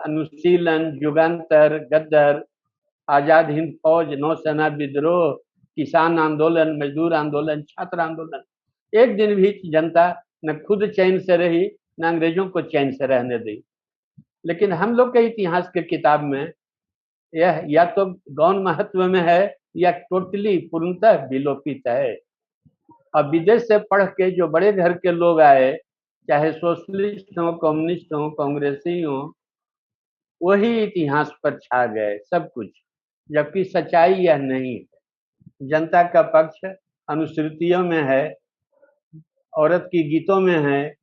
अनुशीलन, युगांतर, गद्दर, आजाद हिंद फौज, नौसेना विद्रोह, किसान आंदोलन, मजदूर आंदोलन, छात्र आंदोलन, एक दिन भी जनता न खुद चैन से रही न अंग्रेजों को चैन से रहने दी। लेकिन हम लोग के इतिहास के किताब में यह या तो गौण महत्व में है या टोटली पूर्णतः विलोपित है। अब विदेश से पढ़ के जो बड़े घर के लोग आए, चाहे सोशलिस्ट हो, कम्युनिस्ट हो, कांग्रेसी हो, वही इतिहास पर छा गए सब कुछ, जबकि सच्चाई यह नहीं है। जनता का पक्ष अनुश्रुतियों में है, औरत की गीतों में है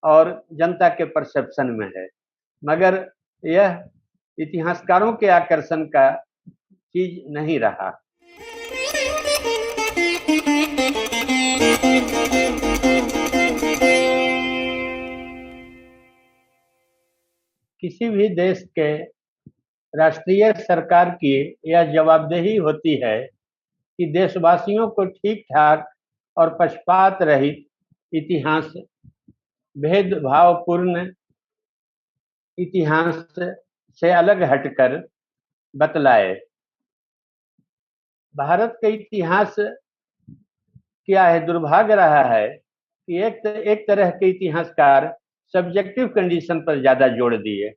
और जनता के परसेप्शन में है, मगर यह इतिहासकारों के आकर्षण का चीज नहीं रहा। किसी भी देश के राष्ट्रीय सरकार की यह जवाबदेही होती है कि देशवासियों को ठीक ठाक और पक्षपात रहित इतिहास, भेदभावपूर्ण इतिहास से अलग हटकर बतलाए। भारत का इतिहास क्या है, दुर्भाग्य रहा है कि एक तरह के इतिहासकार सब्जेक्टिव कंडीशन पर ज्यादा जोड़ दिए।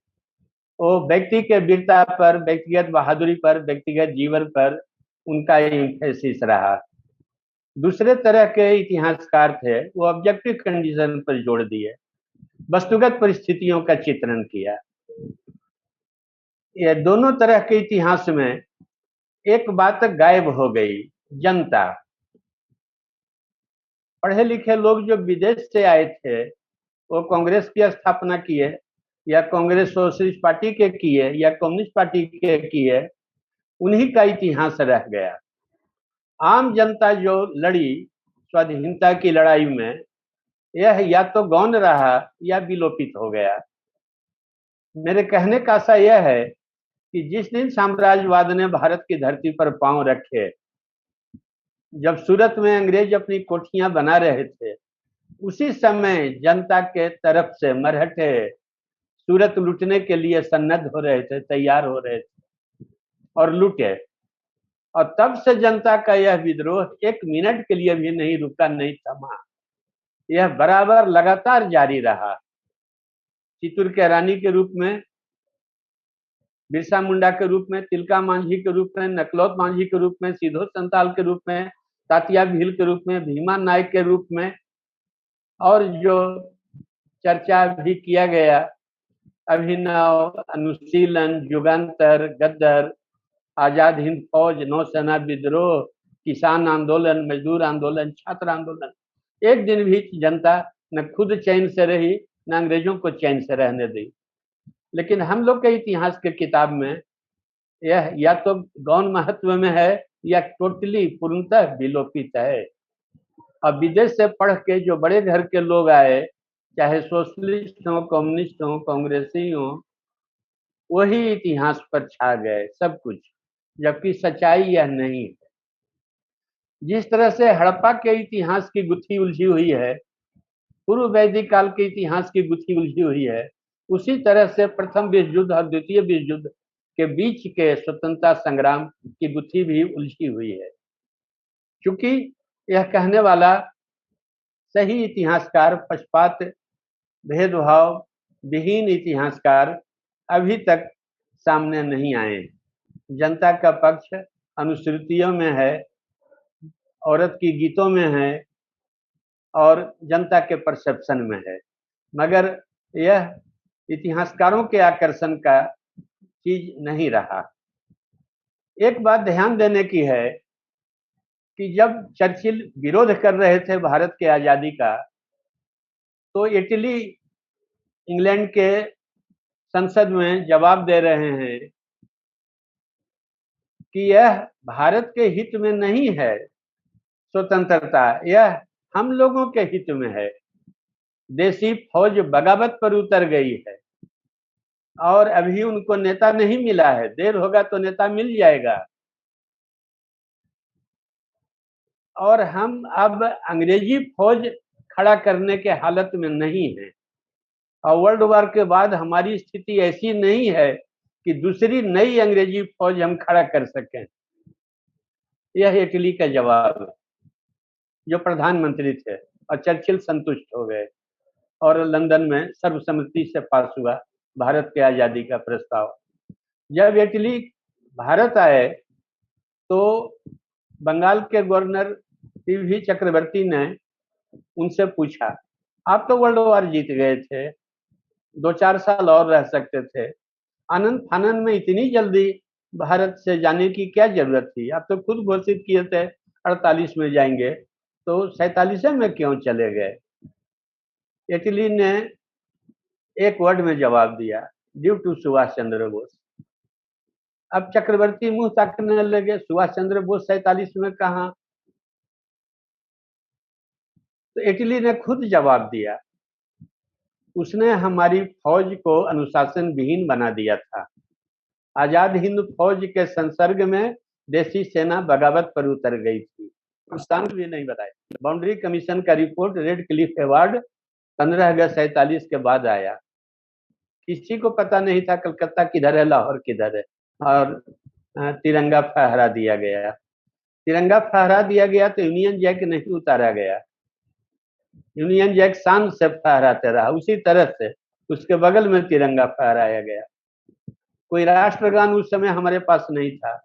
वो व्यक्ति के वीरता पर, व्यक्तिगत बहादुरी पर, व्यक्तिगत जीवन पर उनका एम्फेसिस रहा। दूसरे तरह के इतिहासकार थे, वो ऑब्जेक्टिव कंडीशन पर जोड़ दिए, वस्तुगत परिस्थितियों का चित्रण किया। ये दोनों तरह के इतिहास में एक बात गायब हो गई, जनता। पढ़े लिखे लोग जो विदेश से आए थे, वो कांग्रेस की स्थापना किए या कांग्रेस सोशलिस्ट पार्टी के किए या कम्युनिस्ट पार्टी के किए, उन्हीं का इतिहास रह गया। आम जनता जो लड़ी स्वाधीनता की लड़ाई में, यह या तो गौण रहा या विलोपित हो गया। मेरे कहने का आशा यह है कि जिस दिन साम्राज्यवाद ने भारत की धरती पर पांव रखे, जब सूरत में अंग्रेज अपनी कोठियां बना रहे थे, उसी समय जनता के तरफ से मरहटे सूरत लूटने के लिए सन्नद्ध हो रहे थे, तैयार हो रहे थे और लूटे। और तब से जनता का यह विद्रोह एक मिनट के लिए भी नहीं रुका, नहीं थमा। यह बराबर लगातार जारी रहा। चित्तूर के रानी के रूप में, बिरसा मुंडा के रूप में, तिलका मांझी के रूप में, नकलौत मांझी के रूप में, सिद्धो संताल के रूप में, तात्या भील के रूप में, भीमा नायक के रूप में, और जो चर्चा भी किया गया, अभिनव, अनुशीलन, युगांतर, गद्दर, आजाद हिंद फौज, नौसेना विद्रोह, किसान आंदोलन, मजदूर आंदोलन, छात्र आंदोलन, एक दिन भी जनता न खुद चैन से रही न अंग्रेजों को चैन से रहने दी। लेकिन हम लोग के इतिहास के किताब में यह या तो गौण महत्व में है या टोटली पूर्णतः विलोपित है। अब विदेश से पढ़ के जो बड़े घर के लोग आए, चाहे सोशलिस्ट हो, कम्युनिस्ट हो, कांग्रेसी हो, वही इतिहास पर छा गए सब कुछ, जबकि सच्चाई यह नहीं है। जिस तरह से हड़प्पा के इतिहास की गुत्थी उलझी हुई है, पूर्व वैदिक काल के इतिहास की गुत्थी उलझी हुई है, उसी तरह से प्रथम विश्व युद्ध और द्वितीय विश्व युद्ध के बीच के स्वतंत्रता संग्राम की गुत्थी भी उलझी हुई है। क्योंकि यह कहने वाला सही इतिहासकार, पक्षपात, भेदभाव विहीन इतिहासकार अभी तक सामने नहीं आए। जनता का पक्ष अनुश्रुतियों में है, औरत की गीतों में है और जनता के परसेप्शन में है, मगर यह इतिहासकारों के आकर्षण का चीज नहीं रहा। एक बात ध्यान देने की है कि जब चर्चिल विरोध कर रहे थे भारत के आजादी का, तो इटली इंग्लैंड के संसद में जवाब दे रहे हैं कि यह भारत के हित में नहीं है स्वतंत्रता, यह हम लोगों के हित में है। देसी फौज बगावत पर उतर गई है और अभी उनको नेता नहीं मिला है, देर होगा तो नेता मिल जाएगा। और हम अब अंग्रेजी फौज खड़ा करने के हालत में नहीं है। और वर्ल्ड वॉर के बाद हमारी स्थिति ऐसी नहीं है कि दूसरी नई अंग्रेजी फौज हम खड़ा कर सकें। यह इटली का जवाब है, जो प्रधानमंत्री थे, और चर्चिल संतुष्ट हो गए और लंदन में सर्वसम्मति से पास हुआ भारत के आजादी का प्रस्ताव। जब इटली भारत आए तो बंगाल के गवर्नर टीवी चक्रवर्ती ने उनसे पूछा, आप तो वर्ल्ड वॉर जीत गए थे, 2-4 साल और रह सकते थे, आनंद फानंद में इतनी जल्दी भारत से जाने की क्या जरूरत थी? आप तो खुद घोषित किए थे 48 में जाएंगे, तो 47 में क्यों चले गए? इटली ने एक वर्ड में जवाब दिया, ड्यू टू सुभाष चंद्र बोस। अब चक्रवर्ती मुंह ताकने लगे, सुभाष चंद्र बोस 47 में कहा? तो इटली ने खुद जवाब दिया, उसने हमारी फौज को अनुशासन विहीन बना दिया था। आजाद हिंद फौज के संसर्ग में देसी सेना बगावत पर उतर गई थी। पाकिस्तान भी नहीं बताया। बाउंड्री कमीशन का रिपोर्ट रेड क्लिफ अवार्ड 15 अगस्त 47 के बाद आया। किसी को पता नहीं था कलकत्ता किधर है, लाहौर किधर है, और तिरंगा फहरा दिया गया। तिरंगा फहरा दिया गया तो यूनियन जैक नहीं उतारा गया। यूनियन जैक शान से फहराते रहा, उसी तरह से उसके बगल में तिरंगा फहराया गया। कोई राष्ट्रगान उस समय हमारे पास नहीं था,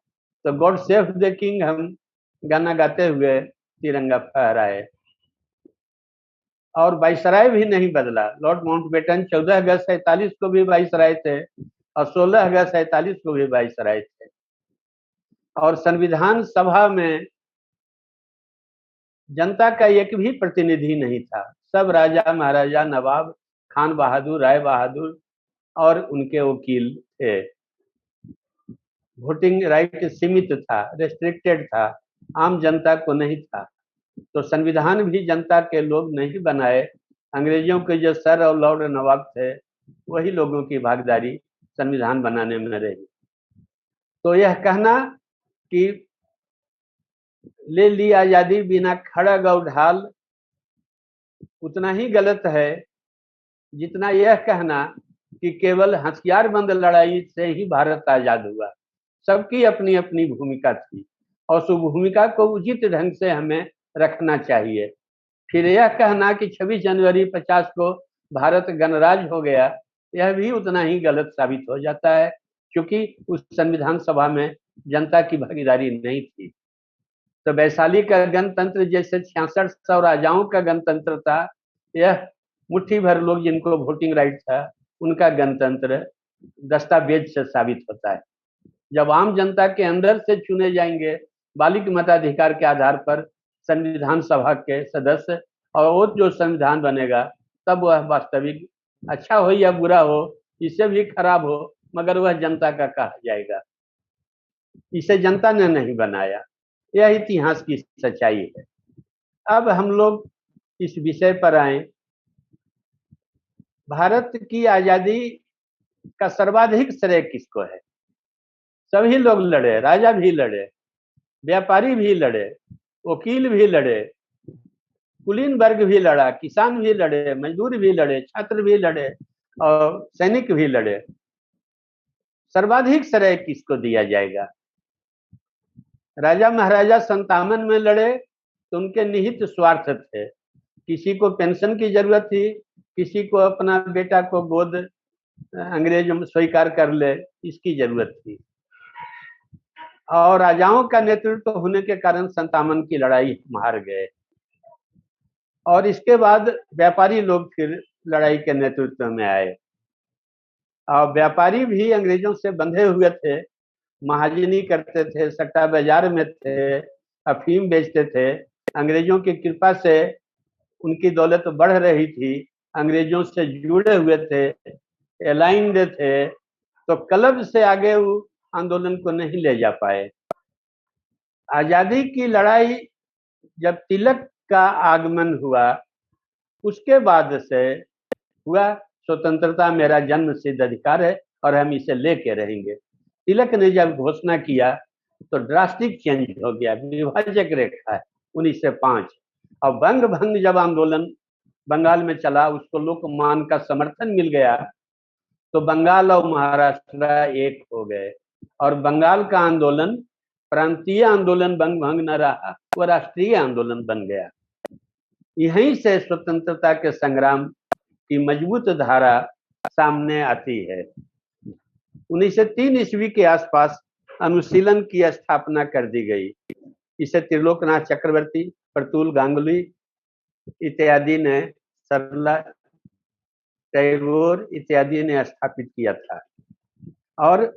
तो गॉड सेव द किंग हम गाना गाते हुए तिरंगा फहराए। और वाइसराय भी नहीं बदला। लॉर्ड माउंटबेटन 14 अगस्त 47 को भी वाइसराय थे और 16 अगस्त 47 को भी वाइसराय थे। और संविधान सभा में जनता का एक भी प्रतिनिधि नहीं था। सब राजा महाराजा, नवाब, खान बहादुर, राय बहादुर और उनके वकील थे। वोटिंग राइट सीमित था, रेस्ट्रिक्टेड था, आम जनता को नहीं था। तो संविधान भी जनता के लोग नहीं बनाए, अंग्रेजों के जो सर और लॉर्ड नवाब थे वही लोगों की भागीदारी संविधान बनाने में रही। तो यह कहना कि ले ली आजादी बिना खड़ग और ढाल उतना ही गलत है जितना यह कहना कि केवल हथियारबंद लड़ाई से ही भारत आजाद हुआ। सबकी अपनी अपनी भूमिका थी और उस भूमिका को उचित ढंग से हमें रखना चाहिए। फिर यह कहना कि 26 जनवरी 50 को भारत गणराज्य हो गया, यह भी उतना ही गलत साबित हो जाता है, क्योंकि उस संविधान सभा में जनता की भागीदारी नहीं थी। तो वैशाली का गणतंत्र जैसे 6600 राजाओं का गणतंत्र था, यह मुट्ठी भर लोग जिनको वोटिंग राइट था उनका गणतंत्र दस्तावेज से साबित होता है। जब आम जनता के अंदर से चुने जाएंगे बालिक मताधिकार के आधार पर संविधान सभा के सदस्य, और वो जो संविधान बनेगा तब वह वास्तविक अच्छा हो या बुरा हो, इससे भी खराब हो, मगर वह जनता का कहा जाएगा। इसे जनता ने नहीं बनाया, यह इतिहास की सच्चाई है। अब हम लोग इस विषय पर आए। भारत की आजादी का सर्वाधिक श्रेय किसको है? सभी लोग लड़े, राजा भी लड़े, व्यापारी भी लड़े, वकील भी लड़े, कुलीन वर्ग भी लड़ा, किसान भी लड़े, मजदूर भी लड़े, छात्र भी लड़े और सैनिक भी लड़े। सर्वाधिक श्रेय किसको दिया जाएगा? राजा महाराजा 57 में लड़े तो उनके निहित स्वार्थ थे। किसी को पेंशन की जरूरत थी, किसी को अपना बेटा को गोद अंग्रेज स्वीकार कर ले, इसकी जरूरत थी। और राजाओं का नेतृत्व होने के कारण 57 की लड़ाई हार गए। और इसके बाद व्यापारी लोग फिर लड़ाई के नेतृत्व में आए। और व्यापारी भी अंग्रेजों से बंधे हुए थे, महाजनी करते थे, सट्टा बाजार में थे, अफीम बेचते थे। अंग्रेजों की कृपा से उनकी दौलत बढ़ रही थी, अंग्रेजों से जुड़े हुए थे, अलाइंड थे, तो क्लब से आगे वो आंदोलन को नहीं ले जा पाए। आजादी की लड़ाई जब तिलक का आगमन हुआ उसके बाद से हुआ, स्वतंत्रता मेरा जन्म सिद्ध अधिकार है और हम इसे लेके रहेंगे। तिलक ने जब घोषणा किया तो ड्रास्टिक चेंज हो गया, विभाजक रेखा है 1905। और बंग भंग जब आंदोलन बंगाल में चला, उसको लोकमान का समर्थन मिल गया, तो बंगाल और महाराष्ट्र एक हो गए और बंगाल का आंदोलन प्रांतीय आंदोलन भंग न रहा, वो राष्ट्रीय आंदोलन बन गया। यहीं से स्वतंत्रता के संग्राम की मजबूत धारा सामने आती है। 1903 ईस्वी के आसपास अनुशीलन की स्थापना कर दी गई। इसे त्रिलोकनाथ चक्रवर्ती, प्रतुल गांगुली इत्यादि ने, सरला टैगोर इत्यादि ने स्थापित किया था और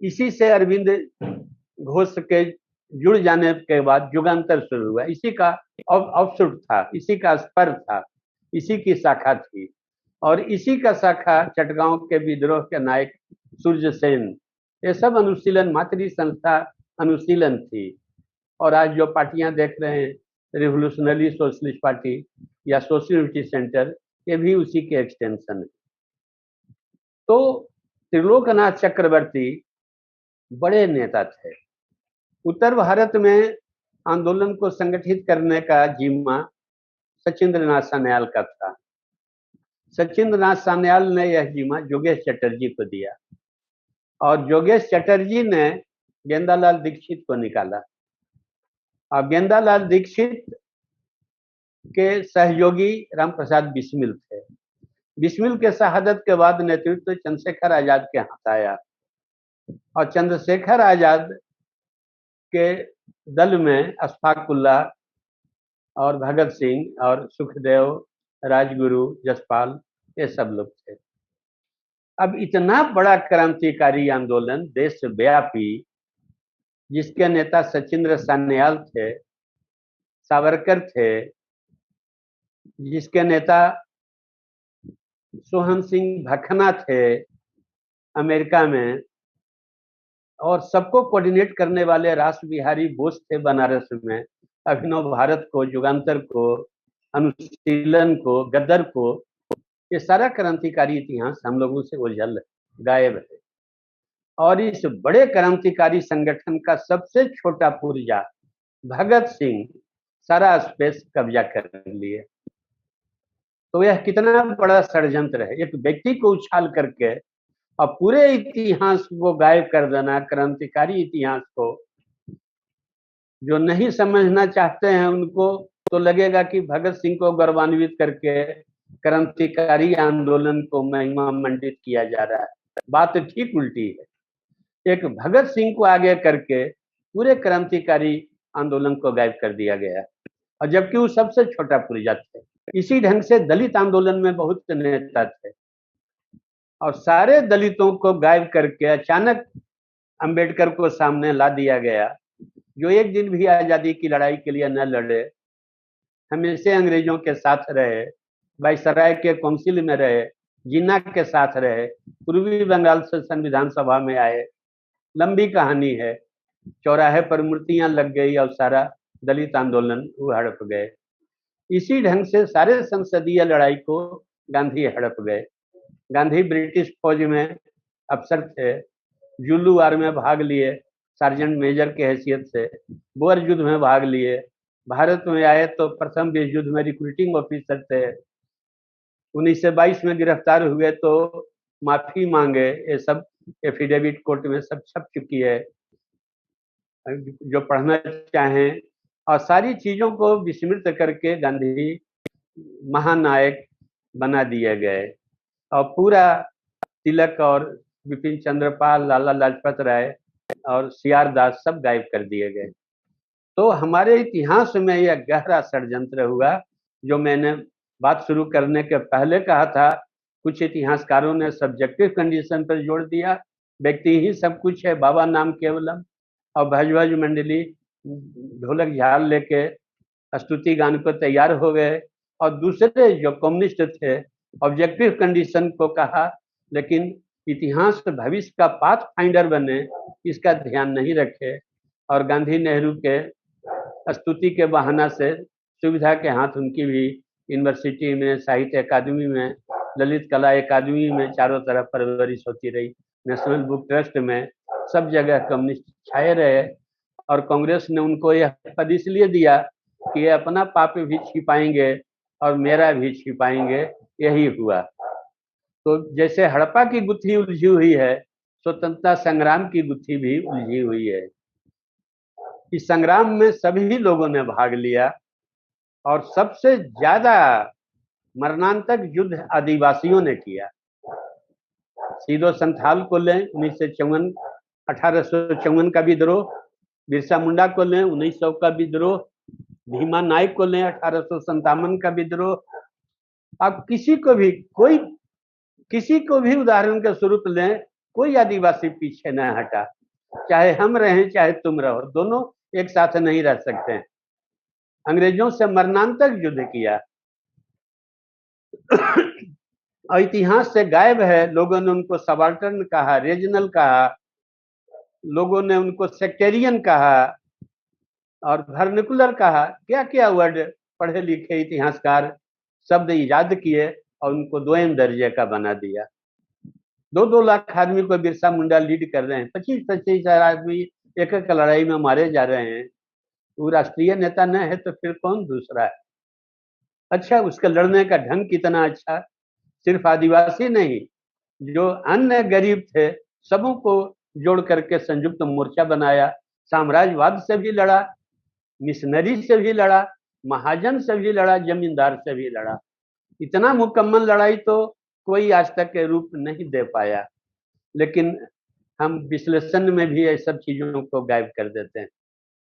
इसी से अरविंद घोष के जुड़ जाने के बाद युगांतर शुरू हुआ। इसी का ऑफशूट था, इसी का स्पर था, इसी की शाखा थी और इसी का शाखा चटगांव के विद्रोह के नायक सूर्य सेन, ये सब अनुशीलन, मातृ संस्था अनुशीलन थी। और आज जो पार्टियां देख रहे हैं, रिवोल्यूशनरी सोशलिस्ट पार्टी या सोशल यूनिटी सेंटर, ये भी उसी के एक्सटेंशन है। तो त्रिलोकनाथ चक्रवर्ती बड़े नेता थे। उत्तर भारत में आंदोलन को संगठित करने का जिम्मा सचिंद्रनाथ सान्याल का था। सचिंद्रनाथ सान्याल ने यह जिम्मा जोगेश चटर्जी को दिया और जोगेश चटर्जी ने गेंदालाल दीक्षित को निकाला और गेंदालाल दीक्षित के सहयोगी रामप्रसाद बिस्मिल थे। बिस्मिल के शहादत के बाद नेतृत्व चंद्रशेखर आजाद के हाथ आया और चंद्रशेखर आजाद के दल में अशफाक उल्लाह और भगत सिंह और सुखदेव, राजगुरु, जसपाल, ये सब लोग थे। अब इतना बड़ा क्रांतिकारी आंदोलन देशव्यापी, जिसके नेता सचिंद्र सान्याल थे, सावरकर थे, जिसके नेता सोहन सिंह भखना थे अमेरिका में, और सबको कोऑर्डिनेट करने वाले रास बिहारी बोस थे बनारस में, अभिनव भारत को, युगांतर को, अनुशीलन को, गदर को, ये सारा क्रांतिकारी इतिहास हम लोगों से ओझल गायब है। और इस बड़े क्रांतिकारी संगठन का सबसे छोटा पुर्जा भगत सिंह सारा स्पेस कब्जा कर लिए। तो यह कितना बड़ा षड्यंत्र है, एक व्यक्ति को उछाल करके और पूरे इतिहास को गायब कर देना, क्रांतिकारी इतिहास को। जो नहीं समझना चाहते हैं उनको तो लगेगा कि भगत सिंह को गौरवान्वित करके क्रांतिकारी आंदोलन को महिमा मंडित किया जा रहा है। बात ठीक उल्टी है। एक भगत सिंह को आगे करके पूरे क्रांतिकारी आंदोलन को गायब कर दिया गया और जबकि वो सबसे छोटा पुर्जा थे। इसी ढंग से दलित आंदोलन में बहुत नेता थे और सारे दलितों को गायब करके अचानक अंबेडकर को सामने ला दिया गया, जो एक दिन भी आजादी की लड़ाई के लिए न लड़े, हमेशा अंग्रेजों के साथ रहे, वायसराय के काउंसिल में रहे, जिन्ना के साथ रहे, पूर्वी बंगाल से संविधान सभा में आए। लंबी कहानी है। चौराहे पर मूर्तियां लग गई और सारा दलित आंदोलन वो हड़प गए। इसी ढंग से सारे संसदीय लड़ाई को गांधी हड़प गए। गांधी ब्रिटिश फौज में अफसर थे, जुल्लू वार में भाग लिए सार्जेंट मेजर के हैसियत से, बोअर युद्ध में भाग लिए, भारत में आए तो प्रथम विश्व युद्ध में रिक्रूटिंग ऑफिसर थे, 1922 में गिरफ्तार हुए तो माफी मांगे। ये सब एफिडेविट कोर्ट में सब छप चुकी है, जो पढ़ना चाहें। और सारी चीजों को विस्मृत करके गांधी महानायक बना दिए गए और पूरा तिलक और बिपिन चंद्रपाल, लाला लाजपत राय और सीआर दास सब गायब कर दिए गए। तो हमारे इतिहास में यह गहरा षड्यंत्र हुआ, जो मैंने बात शुरू करने के पहले कहा था। कुछ इतिहासकारों ने सब्जेक्टिव कंडीशन पर जोड़ दिया, व्यक्ति ही सब कुछ है, बाबा नाम केवलम, और भज भज मंडली ढोलक झाल लेके स्तुति गान को तैयार हो गए। और दूसरे जो कम्युनिस्ट थे ऑब्जेक्टिव कंडीशन को कहा, लेकिन इतिहास भविष्य का पाथ फाइंडर बने इसका ध्यान नहीं रखे और गांधी नेहरू के स्तुति के बहाना से सुविधा के हाथ उनकी भी यूनिवर्सिटी में, साहित्य अकादमी में, ललित कला अकादमी में चारों तरफ परवरिश होती रही। नेशनल बुक ट्रस्ट में सब जगह कम्युनिस्ट छाए रहे और कांग्रेस ने उनको यह पद इसलिए दिया कि ये अपना पाप भी छिपाएंगे और मेरा भी छिपाएंगे, यही हुआ। तो जैसे हड़प्पा की गुत्थी उलझी हुई है, स्वतंत्रता संग्राम की गुत्थी भी उलझी हुई है। इस संग्राम में सभी लोगों ने भाग लिया और सबसे ज्यादा मरणांतक युद्ध आदिवासियों ने किया। सीधो संथाल को लें, 1954 1854 का विद्रोह, बिरसा मुंडा को लें 1900 का विद्रोह, भीमा नायक को लें 1857 का विद्रोह। अब किसी को भी उदाहरण के स्वरूप लें, कोई आदिवासी पीछे न हटा। चाहे हम रहें चाहे तुम रहो, दोनों एक साथ नहीं रह सकते हैं। अंग्रेजों से मरणांतक युद्ध किया। और इतिहास से गायब है। लोगों ने उनको सबाल्टर्न कहा, रीजनल कहा, लोगों ने उनको सेक्टेरियन कहा और वर्निकुलर कहा। क्या क्या वर्ड पढ़े लिखे इतिहासकार शब्द इजाद किए और उनको दोयम दर्जे का बना दिया। 2-2 लाख आदमी को बिरसा मुंडा लीड कर रहे हैं, 25-25 हजार आदमी एक एक लड़ाई में मारे जा रहे हैं। वो राष्ट्रीय नेता न है तो फिर कौन दूसरा है? अच्छा, उसका लड़ने का ढंग कितना अच्छा। सिर्फ आदिवासी नहीं, जो अन्य गरीब थे सबों को जोड़ करके संयुक्त मोर्चा बनाया। साम्राज्यवाद से भी लड़ा, मिशनरी से भी लड़ा, महाजन से भी लड़ा, जमींदार से भी लड़ा। इतना मुकम्मल लड़ाई तो कोई आज तक के रूप नहीं दे पाया। लेकिन हम विश्लेषण में भी ये सब चीजों को गायब कर देते हैं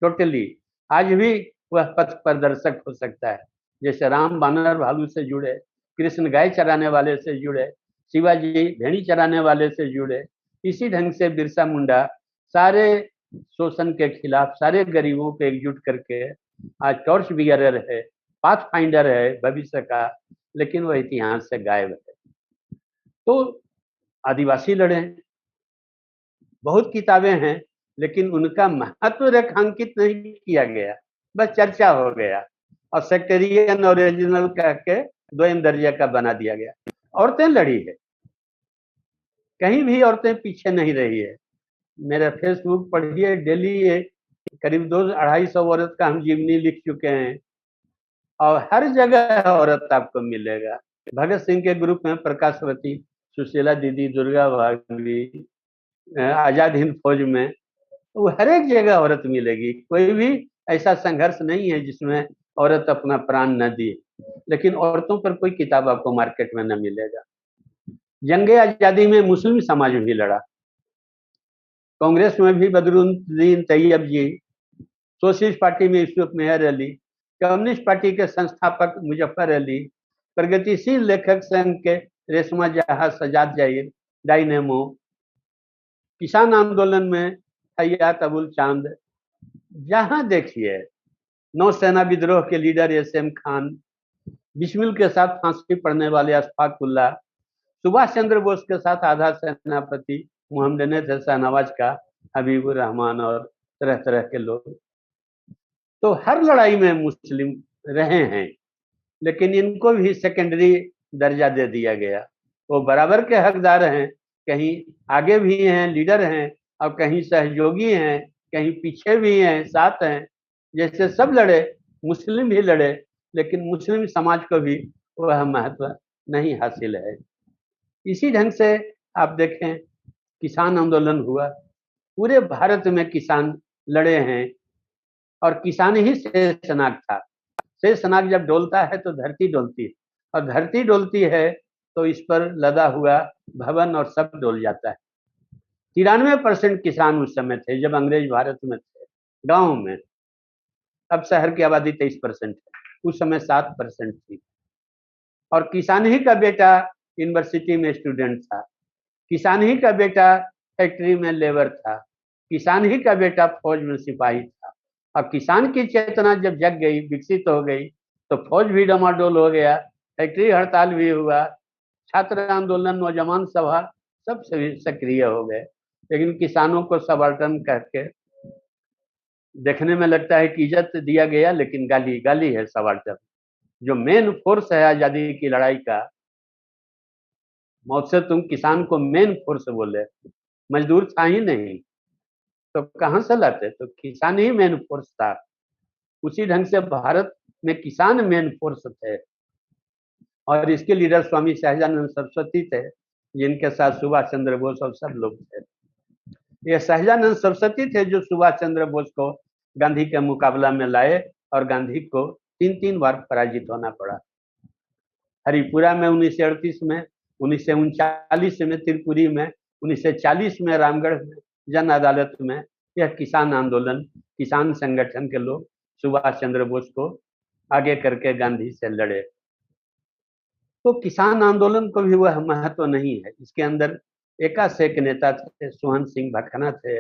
टोटली। आज भी वह पथ प्रदर्शक हो सकता है। जैसे राम बानर भालू से जुड़े, कृष्ण गाय चराने वाले से जुड़े, शिवाजी भेड़ी चराने वाले से जुड़े, इसी ढंग से बिरसा मुंडा सारे शोषण के खिलाफ सारे गरीबों को एकजुट करके आज टॉर्च बियरर है, पाथ फाइंडर है भविष्य का। लेकिन वह इतिहास से गायब है। तो आदिवासी लड़े, बहुत किताबें हैं, लेकिन उनका महत्व रेखांकित नहीं किया गया, बस चर्चा हो गया और सेक्टेरियन और रीजनल कह के दोयम दर्जे का बना दिया गया। औरतें लड़ी है, कहीं भी औरतें पीछे नहीं रही है। मेरा फेसबुक पढ़िए, डेली करीब 200-250 औरत का हम जीवनी लिख चुके हैं और हर जगह औरत आपको मिलेगा। भगत सिंह के ग्रुप में प्रकाशवती, सुशीला दीदी, दुर्गा भाभी, आजाद हिंद फौज में, वो हर एक जगह औरत मिलेगी। कोई भी ऐसा संघर्ष नहीं है जिसमें औरत अपना प्राण न दी। लेकिन औरतों पर कोई किताब आपको मार्केट में न मिलेगा। जंगे आजादी में मुस्लिम समाज भी लड़ा। कांग्रेस में भी बदरुद्दीन तैयब जी, सोशलिस्ट पार्टी में यूसुफ मेहर अली, कम्युनिस्ट पार्टी के संस्थापक मुजफ्फर अली, प्रगतिशील लेखक संघ के रेशमा जहां, सजाद जाहिर, डायनेमो, किसान आंदोलन में हयात अबुल चांद, जहां देखिए नौसेना विद्रोह के लीडर एसएम खान, बिस्मिल के साथ फांसी पड़ने वाले अशफाक उल्लाह, सुभाष चंद्र बोस के साथ आधा सेनापति मोहम्मद ने शाहनवाज का, हबीबुर रहमान और तरह तरह के लोग। तो हर लड़ाई में मुस्लिम रहे हैं, लेकिन इनको भी सेकेंडरी दर्जा दे दिया गया। वो बराबर के हकदार हैं, कहीं आगे भी हैं, लीडर हैं, और कहीं सहयोगी हैं, कहीं पीछे भी हैं, साथ हैं। जैसे सब लड़े, मुस्लिम भी लड़े, लेकिन मुस्लिम समाज को भी वह महत्व नहीं हासिल है। इसी ढंग से आप देखें, किसान आंदोलन हुआ, पूरे भारत में किसान लड़े हैं और किसान ही शेषनाग था। शेषनाग जब डोलता है तो धरती डोलती है, और धरती डोलती है तो इस पर लदा हुआ भवन और सब डोल जाता है। 93% किसान उस समय थे जब अंग्रेज भारत में थे, गांव में। अब शहर की आबादी 23% है, उस समय 7% थी। और किसान ही का बेटा यूनिवर्सिटी में स्टूडेंट था, किसान ही का बेटा फैक्ट्री में लेबर था, किसान ही का बेटा फौज में सिपाही था। अब किसान की चेतना जब जग गई, विकसित हो गई, तो फौज भी डमाडोल हो गया, फैक्ट्री हड़ताल भी हुआ, छात्र आंदोलन, नौजवान सभा सब सक्रिय हो गए। लेकिन किसानों को सबाल्टर्न करके देखने में लगता है कि इज्जत दिया गया, लेकिन गाली गाली है सबाल्टर्न। जो मेन फोर्स है आजादी की लड़ाई का, मौत से तुम किसान को मेन फोर्स बोले, मजदूर था ही नहीं तो कहां से लाते? तो किसान ही मेन फोर्स था। उसी ढंग से भारत में किसान मेन फोर्स थे। और इसके लीडर स्वामी सहजानंद सरस्वती थे, जिनके साथ सुभाष चंद्र बोस और सब लोग थे। ये सहजानंद सरस्वती थे जो सुभाष चंद्र बोस को गांधी के मुकाबला में लाए और गांधी को 3 बार पराजित होना पड़ा। हरिपुरा में 1938 में, 1939 में त्रिपुरी में, 1940 में रामगढ़ में, जन अदालत में, यह किसान आंदोलन, किसान संगठन के लोग सुभाष चंद्र बोस को आगे करके गांधी से लड़े। तो किसान आंदोलन को भी वह महत्व नहीं है। इसके अंदर एकासेक नेता थे, सोहन सिंह भकना थे,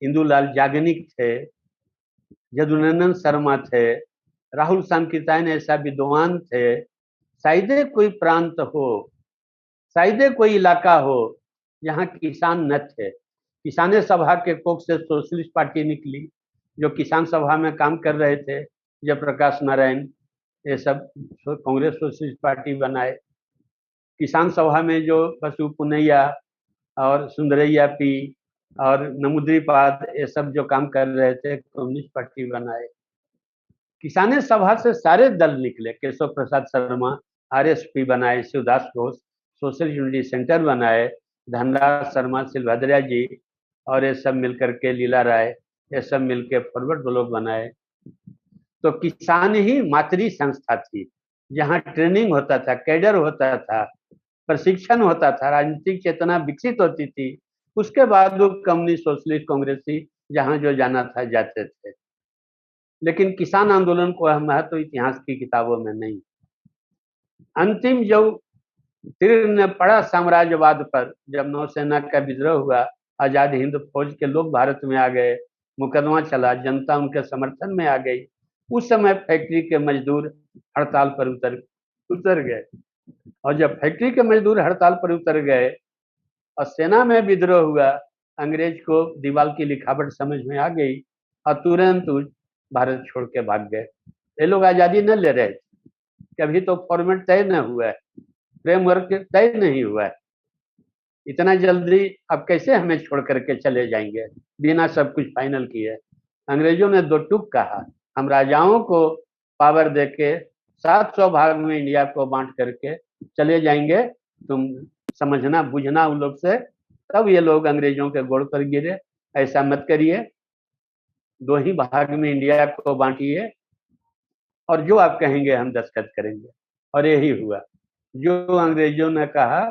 इंदुलाल याग्निक थे, यदुनंदन शर्मा थे, राहुल सांकृत्यायन ऐसा विद्वान थे। शायद कोई प्रांत हो, शायद कोई इलाका हो जहाँ किसान न थे। किसान सभा के कोख से सोशलिस्ट पार्टी निकली, जो किसान सभा में काम कर रहे थे, जयप्रकाश नारायण, ये सब कांग्रेस सोशलिस्ट पार्टी बनाए। किसान सभा में जो बसु पुनैया और सुंदरैया पी और नमुद्रीपाद, ये सब जो काम कर रहे थे, कम्युनिस्ट पार्टी बनाए। किसान सभा से सारे दल निकले, केशव प्रसाद शर्मा आरएसपी बनाए, Shivdas Ghosh social unity centre बनाए, धनराज शर्मा, सिलभद्रा जी और ये सब मिलकर के, लीला राय, ये सब मिलकर फॉरवर्ड ब्लॉक बनाए। तो किसान ही मातृ संस्था थी, जहाँ ट्रेनिंग होता था, कैडर होता था, प्रशिक्षण होता था, राजनीतिक चेतना विकसित होती थी। उसके बाद वो कम्युनिस्ट सोशलिस्ट कांग्रेसी जहाँ जो जाना था जाते थे। लेकिन किसान आंदोलन को महत्व इतिहास की किताबों में नहीं। अंतिम जो तीर पड़ा साम्राज्यवाद पर, जब नौसेना का विद्रोह हुआ, आजाद हिंद फौज के लोग भारत में आ गए, मुकदमा चला, जनता उनके समर्थन में आ गई। उस समय फैक्ट्री के मजदूर हड़ताल पर उतर गए, और जब फैक्ट्री के मजदूर हड़ताल पर उतर गए और सेना में विद्रोह हुआ, अंग्रेज को दीवाल की लिखावट समझ में आ गई और तुरंत भारत छोड़ के भाग गए। ये लोग आजादी न ले रहे थे, कभी तो फॉर्मेट तय न हुआ है, फ्रेमवर्क तय नहीं हुआ है। इतना जल्दी अब कैसे हमें छोड़ करके चले जाएंगे बिना सब कुछ फाइनल किए। अंग्रेजों ने 2 टूक कहा, हम राजाओं को पावर देके 700 भाग में इंडिया को बांट करके चले जाएंगे, तुम समझना बुझना उन लोग से। तब ये लोग अंग्रेजों के गोड़ पर गिरे, ऐसा मत करिए, 2 ही भाग में इंडिया को बांटिए और जो आप कहेंगे हम दस्तखत करेंगे। और यही हुआ, जो अंग्रेजों ने कहा,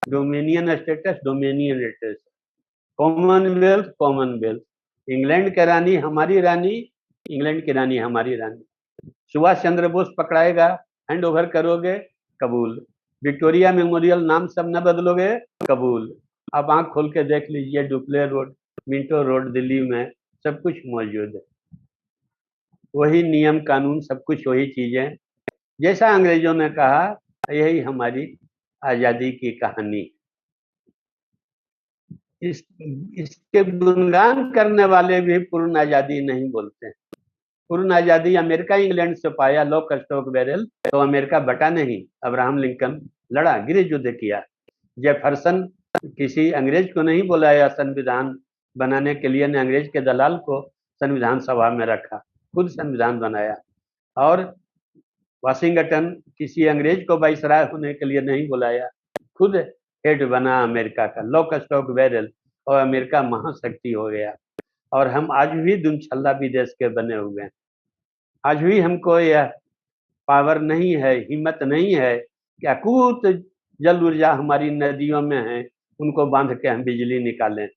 dominion status, dominion status, Commonwealth, Commonwealth, England की रानी हमारी रानी, इंग्लैंड की रानी हमारी रानी। सुभाष चंद्र बोस पकड़ाएगा, हैंड ओवर करोगे, कबूल। विक्टोरिया मेमोरियल नाम सब न बदलोगे, कबूल। आप आंख खोल के देख लीजिए, Dupleix road, Minto road Delhi में सब कुछ मौजूद है, वही नियम कानून, सब कुछ वही चीजें जैसा अंग्रेजों ने कहा। यही हमारी आजादी की कहानी। इसके गुणगान करने वाले भी पूर्ण आजादी नहीं बोलते हैं। पूर्ण आजादी अमेरिका इंग्लैंड से पाया, लॉक स्टॉक बैरल, तो अमेरिका बटा नहीं। अब्राहम लिंकन लड़ा, गृह युद्ध किया। जेफरसन किसी अंग्रेज को नहीं बुलाया संविधान बनाने के लिए, ने अंग्रेज के दलाल को संविधान सभा में रखा, खुद संविधान बनाया। और वाशिंगटन किसी अंग्रेज को वाइसराय होने के लिए नहीं बुलाया, खुद हेड बना अमेरिका का, लॉक स्टॉक बैरल, और अमेरिका महाशक्ति हो गया। और हम आज भी दुमछल्ला विदेश के बने हुए हैं। आज भी हमको यह पावर नहीं है, हिम्मत नहीं है कि अकूत जल ऊर्जा हमारी नदियों में है, उनको बांध के हम बिजली निकालें।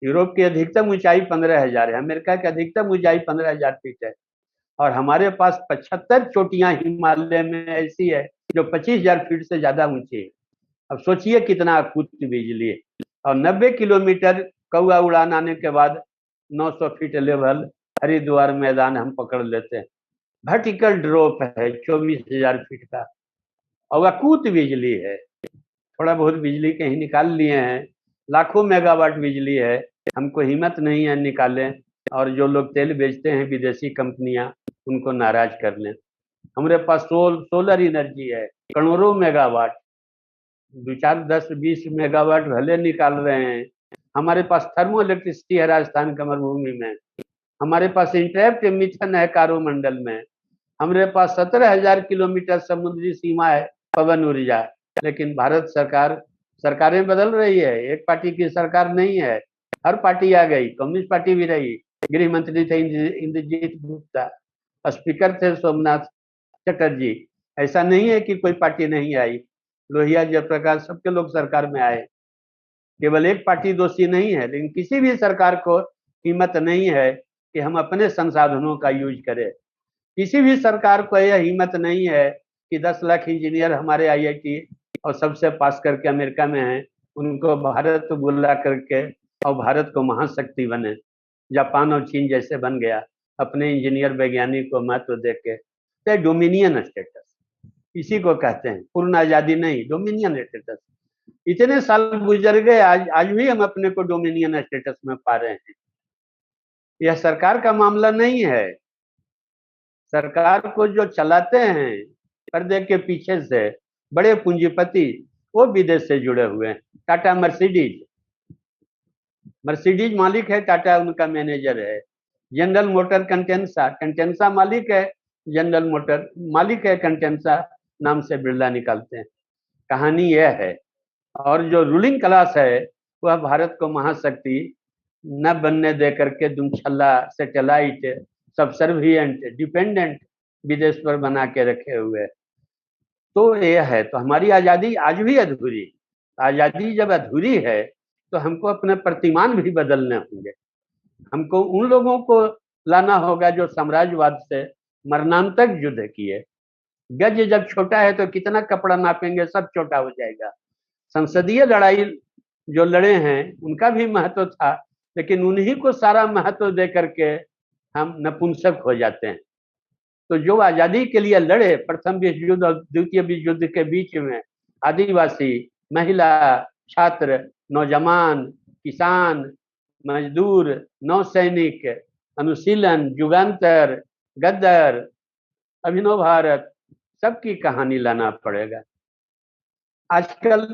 यूरोप की अधिकतम ऊंचाई 15,000 है, अमेरिका की अधिकतम ऊंचाई 15,000 फीट है, और हमारे पास 75 चोटियां हिमालय में ऐसी है जो 25,000 फीट से ज्यादा ऊंची है। अब सोचिए कितना अकूत बिजली है। और 90 किलोमीटर कौआ उड़ान आने के बाद 900 फीट लेवल हरिद्वार मैदान हम पकड़ लेते हैं। वर्टिकल ड्रॉप है 24,000 फीट का, और अकूत बिजली है। थोड़ा बहुत बिजली कहीं निकाल लिए हैं, लाखों मेगावाट बिजली है, हमको हिम्मत नहीं है निकालें, और जो लोग तेल बेचते हैं विदेशी कंपनियां, उनको नाराज कर लें। हमारे पास सोलर एनर्जी है, करोड़ों मेगावाट, 2, 4, 10, 20 मेगावाट भले निकाल रहे हैं। हमारे पास थर्मो इलेक्ट्रिसिटी है राजस्थान के मरुभूमि में, हमारे पास इंट्रैप्ट मिथन है कारोमंडल में, हमारे पास 17,000 किलोमीटर समुद्री सीमा है पवन ऊर्जा, लेकिन भारत सरकार, सरकारें बदल रही है, एक पार्टी की सरकार नहीं है, हर पार्टी आ गई, कम्युनिस्ट पार्टी भी रही, गृह मंत्री थे इंद्रजीत गुप्ता, स्पीकर थे सोमनाथ चटर्जी। ऐसा नहीं है कि कोई पार्टी नहीं आई, लोहिया जयप्रकाश सबके लोग सरकार में आए, केवल एक पार्टी दोषी नहीं है, लेकिन किसी भी सरकार को हिम्मत नहीं है कि हम अपने संसाधनों का यूज करें। किसी भी सरकार को यह हिम्मत नहीं है कि 10 लाख इंजीनियर हमारे आईआईटी और सबसे पास करके अमेरिका में हैं, उनको भारत बुला करके और भारत को महाशक्ति बने, जापान और चीन जैसे बन गया, अपने इंजीनियर वैज्ञानिक को महत्व देके। तो डोमिनियन स्टेटस इसी को कहते हैं, पूर्ण आजादी नहीं, डोमिनियन स्टेटस। इतने साल गुजर गए, आज भी हम अपने को डोमिनियन स्टेटस में पा रहे हैं। यह सरकार का मामला नहीं है, सरकार को जो चलाते हैं पर्दे के पीछे से बड़े पूंजीपति, वो विदेश से जुड़े हुए हैं। टाटा मर्सिडीज मालिक है, टाटा उनका मैनेजर है। जनरल मोटर कंटेंसा मालिक है, जनरल मोटर मालिक है, कंटेंसा नाम से बिरला निकालते हैं। कहानी यह है। और जो रूलिंग क्लास है वह भारत को महाशक्ति न बनने दे करके दुमछल्ला, सैटेलाइट, सबसर्विएंट, डिपेंडेंट विदेश पर बना के रखे हुए। तो यह है, तो हमारी आजादी आज भी अधूरी। आजादी जब अधूरी है तो हमको अपने प्रतिमान भी बदलने होंगे। हमको उन लोगों को लाना होगा जो साम्राज्यवाद से मरणांतक युद्ध किए। गज जब छोटा है तो कितना कपड़ा नापेंगे, सब छोटा हो जाएगा। संसदीय लड़ाई जो लड़े हैं उनका भी महत्व था, लेकिन उन्हीं को सारा महत्व दे करके हम नपुंसक हो जाते हैं। तो जो आजादी के लिए लड़े, प्रथम विश्व युद्ध और द्वितीय विश्व युद्ध के बीच में, आदिवासी, महिला, छात्र, नौजवान, किसान, मजदूर, नौसैनिक, अनुशीलन, युगांतर, गद्दर, अभिनव भारत, सबकी कहानी लाना पड़ेगा। आजकल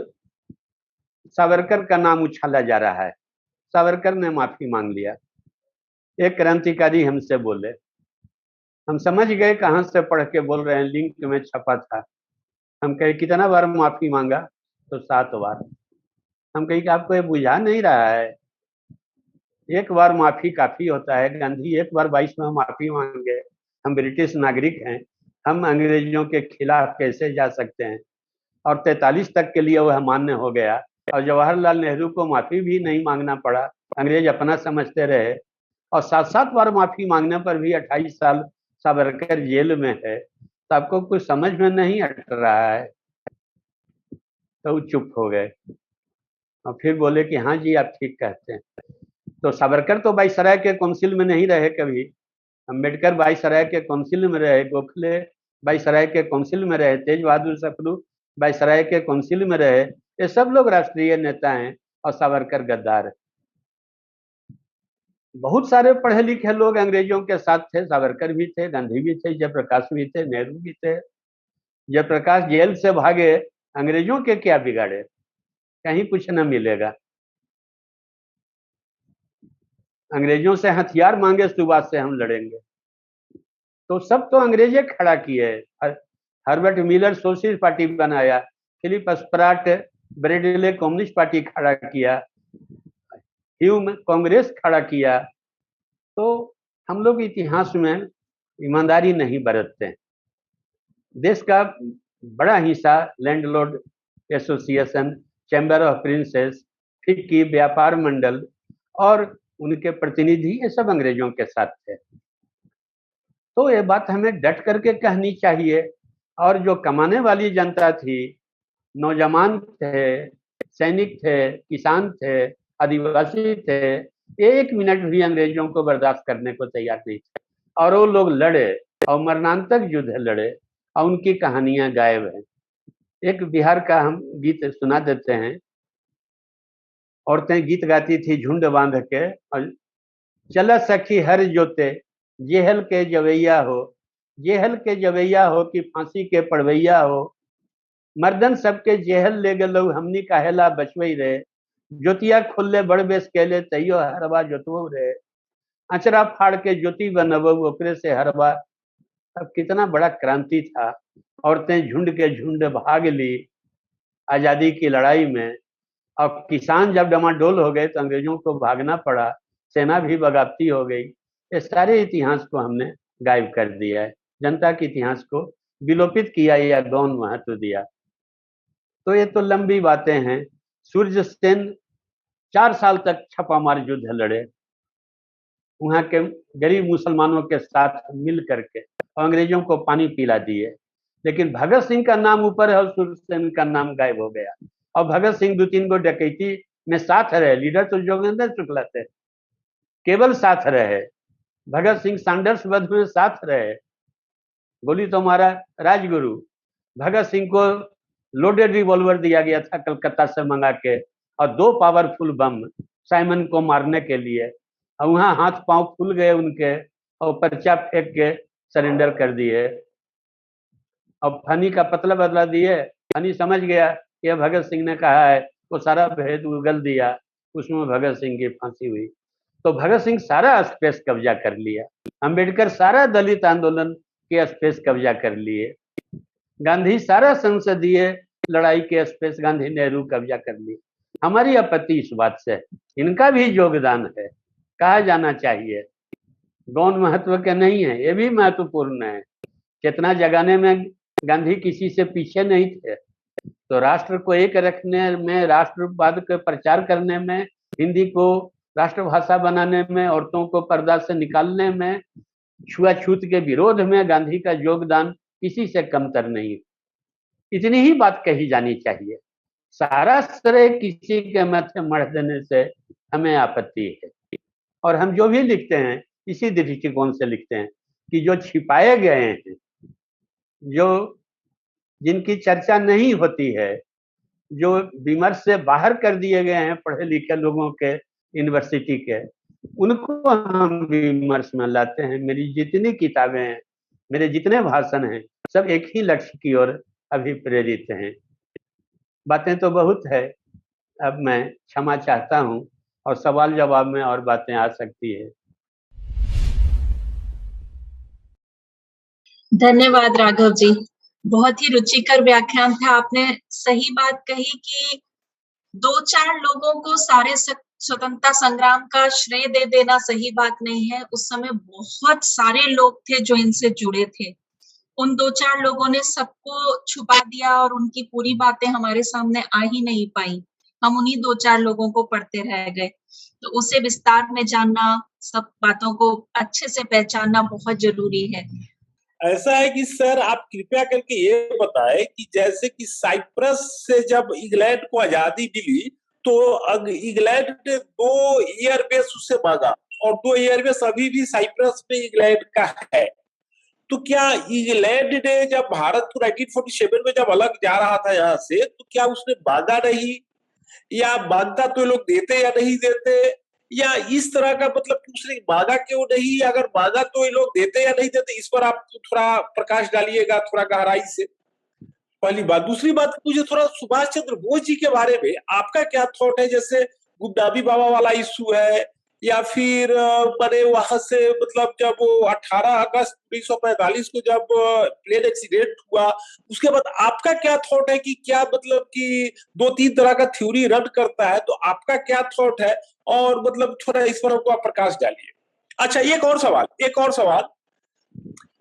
सावरकर का नाम उछाला जा रहा है। सावरकर ने माफी मांग लिया। एक क्रांतिकारी हमसे बोले, हम समझ गए कहां से पढ़ के बोल रहे हैं, लिंक में छपा था। हम कहे कितना बार माफी मांगा? तो 7 बार। हम कहे कि आपको ये बुझा नहीं रहा है, एक बार माफी काफी होता है। गांधी एक बार 22 में माफी मांगे, हम ब्रिटिश नागरिक हैं, हम अंग्रेजों के खिलाफ कैसे जा सकते हैं? और 43 तक के लिए वह मान्य हो गया, और जवाहरलाल नेहरू को माफी भी नहीं मांगना पड़ा, अंग्रेज अपना समझते रहे। और 7-7 बार माफी मांगने पर भी 28 साल सावरकर जेल में है। तो आपको कुछ समझ में नहीं हट रहा है? तो चुप हो गए और फिर बोले कि हाँ जी आप ठीक कहते हैं। तो सावरकर तो वायसराय के काउंसिल में नहीं रहे कभी, अम्बेडकर वायसराय के काउंसिल में रहे, गोखले वायसराय के काउंसिल में रहे, तेज बहादुर सप्रू वायसराय के काउंसिल में रहे। ये सब लोग राष्ट्रीय नेता हैं और सावरकर गद्दार है। बहुत सारे पढ़े लिखे लोग अंग्रेजों के साथ थे, सावरकर भी थे, गांधी भी थे, जयप्रकाश भी थे, नेहरू भी थे। जयप्रकाश जेल से भागे, अंग्रेजों के क्या बिगाड़े? कहीं कुछ न मिलेगा। अंग्रेजों से हथियार मांगे, सुभाष से हम लड़ेंगे। तो सब तो अंग्रेजे खड़ा किए। हर्बर्ट मिलर सोशलिस्ट पार्टी बनाया, Philip Spratt Bradley communist party खड़ा किया, ह्यूम कांग्रेस खड़ा किया। तो हम लोग इतिहास में ईमानदारी नहीं बरतते हैं। देश का बड़ा हिस्सा landlord association, chamber of princess, FICCI, व्यापार मंडल और उनके प्रतिनिधि, ये सब अंग्रेजों के साथ थे। तो ये बात हमें डट करके कहनी चाहिए। और जो कमाने वाली जनता थी, नौजवान थे, सैनिक थे, किसान थे, आदिवासी थे, एक मिनट भी अंग्रेजों को बर्दाश्त करने को तैयार नहीं थे। और वो लोग लड़े और मरणांतक युद्ध लड़े, और उनकी कहानियां गायब हैं। एक बिहार का हम गीत सुना देते हैं। औरतें गीत गाती थी झुंड बांध के, और चल सखी हर जोते, जेहल के जवैया हो, जेहल के जवैया हो कि फांसी के पड़वैया हो, मर्दन सबके जेहल ले गलो हमनी काहेला बचवई रे, ज्योतिया खोले बड़ बेस केले तैयो हरवा जोतवो रे, अचरा फाड़ के ज्योति बनबो ओकरे से हरवा अब कितना बड़ा क्रांति था, औरतें झुंड के झुंड भाग ली आजादी की लड़ाई में, और किसान जब डमाडोल हो गए तो अंग्रेजों को भागना पड़ा, सेना भी बगावती हो गई। ये सारे इतिहास को हमने गायब कर दिया है, जनता के इतिहास को विलोपित किया या गौण महत्व दिया। तो ये तो लंबी बातें हैं। सूर्य सेन 4 साल तक छापामार युद्ध लड़े वहां के गरीब मुसलमानों के साथ मिल करके, और अंग्रेजों को पानी पिला दिए। लेकिन भगत सिंह का नाम ऊपर है और सूर्य सेन का नाम गायब हो गया। और भगत सिंह 2-3 गो डकैती में साथ रहे, लीडर तो जोगेंद्र शुक्ला थे, केवल साथ रहे। भगत सिंह सांडर्स वध में साथ रहे, गोली तो हमारा राजगुरु। भगत सिंह को लोडेड रिवॉल्वर दिया गया था कलकत्ता से मंगा के, और 2 पावरफुल बम साइमन को मारने के लिए, और वहां हाथ पांव फूल गए उनके, और पर्चा फेंक के सरेंडर कर दिए। और फनी का पतला बदला दिए। फनी समझ गया कि भगत सिंह ने कहा है, वो सारा भेद उगल दिया, उसमें भगत सिंह की फांसी हुई। तो भगत सिंह सारा स्पेस कब्जा कर लिया, अंबेडकर सारा दलित आंदोलन के स्पेस कब्जा कर लिए, गांधी सारा संसदीय लड़ाई के स्पेस गांधी नेहरू कब्जा कर लिए। हमारी आपत्ति इस बात से, इनका भी योगदान है, कहा जाना चाहिए, गौण महत्व के नहीं है, ये भी महत्वपूर्ण है। चेतना जगाने में गांधी किसी से पीछे नहीं थे। तो राष्ट्र को एक रखने में, राष्ट्रवाद के प्रचार करने में, हिंदी को राष्ट्रभाषा बनाने में, औरतों को पर्दा से निकालने में, छुआछूत के विरोध में गांधी का योगदान किसी से कमतर नहीं। इतनी ही बात कही जानी चाहिए। सारा श्रेय किसी के माथे मढ़ देने से हमें आपत्ति है। और हम जो भी लिखते हैं इसी दृष्टिकोण से लिखते हैं कि जो छिपाए गए हैं, जो जिनकी चर्चा नहीं होती है, जो विमर्श से बाहर कर दिए गए हैं पढ़े लिखे लोगों के, यूनिवर्सिटी के, उनको हम विमर्श में लाते हैं। मेरी जितनी किताबें हैं, मेरे जितने भाषण हैं, सब एक ही लक्ष्य की ओर अभिप्रेरित हैं। बातें तो बहुत है, अब मैं क्षमा चाहता हूं, और सवाल जवाब में और बातें आ सकती है। धन्यवाद राघव जी, बहुत ही रुचिकर व्याख्यान था। आपने सही बात कही कि 2-4 लोगों को सारे स्वतंत्रता संग्राम का श्रेय दे देना सही बात नहीं है। उस समय बहुत सारे लोग थे जो इनसे जुड़े थे। उन 2-4 लोगों ने सबको छुपा दिया और उनकी पूरी बातें हमारे सामने आ ही नहीं पाई। हम उन्हीं 2-4 लोगों को पढ़ते रह गए। तो उसे विस्तार में जानना, सब बातों को अच्छे से पहचानना बहुत जरूरी है। ऐसा है कि सर आप कृपया करके ये बताएं कि जैसे कि साइप्रस से जब इंग्लैंड को आजादी मिली तो इंग्लैंड ने 2 एयरबेस उससे मांगा, और 2 एयरबेस अभी भी साइप्रस में इंग्लैंड का है। तो क्या इंग्लैंड ने जब भारत को 1947 में जब अलग जा रहा था यहाँ से, तो क्या उसने मांगा नहीं, या मांगता तो लोग देते या नहीं देते, या इस तरह का मतलब उसने मांगा क्यों नहीं, अगर मांगा तो ये लोग देते या नहीं देते, इस पर आप थोड़ा प्रकाश डालिएगा थोड़ा गहराई से। पहली बात। दूसरी बात, मुझे थोड़ा सुभाष चंद्र बोस जी के बारे में आपका क्या थॉट है, जैसे गुमनामी बाबा वाला इशू है, या फिर मैंने वहां से मतलब जब 18 अगस्त 1945 को जब प्लेन एक्सीडेंट हुआ, उसके बाद आपका क्या थॉट है कि क्या मतलब कि 2-3 तरह का थ्योरी रन करता है, तो आपका क्या थॉट है, और मतलब थोड़ा इस पर हमको आप प्रकाश डालिए। अच्छा, एक और सवाल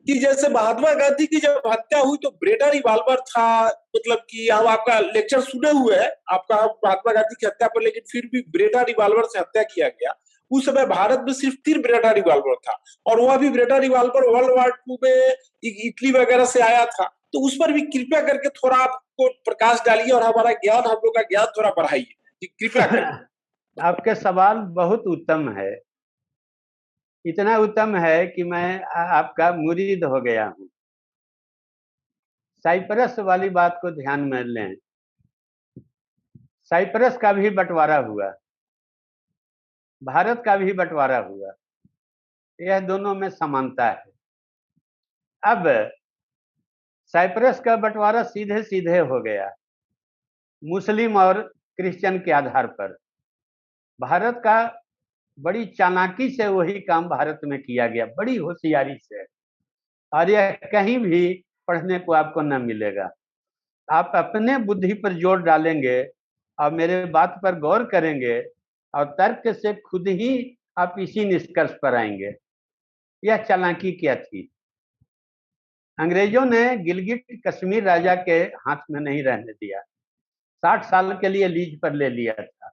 कि जैसे महात्मा गांधी की जब हत्या हुई तो ब्रेटा रिवाल्वर था, मतलब कि हम आपका लेक्चर सुने हुए हैं आपका महात्मा गांधी की हत्या पर, लेकिन फिर भी ब्रेटा रिवाल्वर से हत्या किया गया। उस समय भारत में सिर्फ 3 ब्रेटा रिवाल्वर था, और वह भी ब्रेटा रिवाल्वर वर्ल्ड वार 2 में इटली वगैरह से आया था। तो उस पर भी कृपया करके थोड़ा आपको प्रकाश डालिए और हमारा ज्ञान, हम लोग का ज्ञान थोड़ा बढ़ाइए, कृपया करिए। आपके सवाल बहुत उत्तम है, इतना उत्तम है कि मैं आपका मुरीद हो गया हूं। साइप्रस वाली बात को ध्यान में लें। साइप्रस का भी बंटवारा हुआ, भारत का भी बंटवारा हुआ, यह दोनों में समानता है। अब साइप्रस का बंटवारा सीधे सीधे हो गया मुस्लिम और क्रिश्चियन के आधार पर। भारत का बड़ी चालाकी से वही काम भारत में किया गया, बड़ी होशियारी से। और यह कहीं भी पढ़ने को आपको न मिलेगा। आप अपने बुद्धि पर जोर डालेंगे और मेरे बात पर गौर करेंगे और तर्क से खुद ही आप इसी निष्कर्ष पर आएंगे। यह चालाकी क्या थी? अंग्रेजों ने गिलगिट कश्मीर राजा के हाथ में नहीं रहने दिया। 60 साल के लिए लीज पर ले लिया था।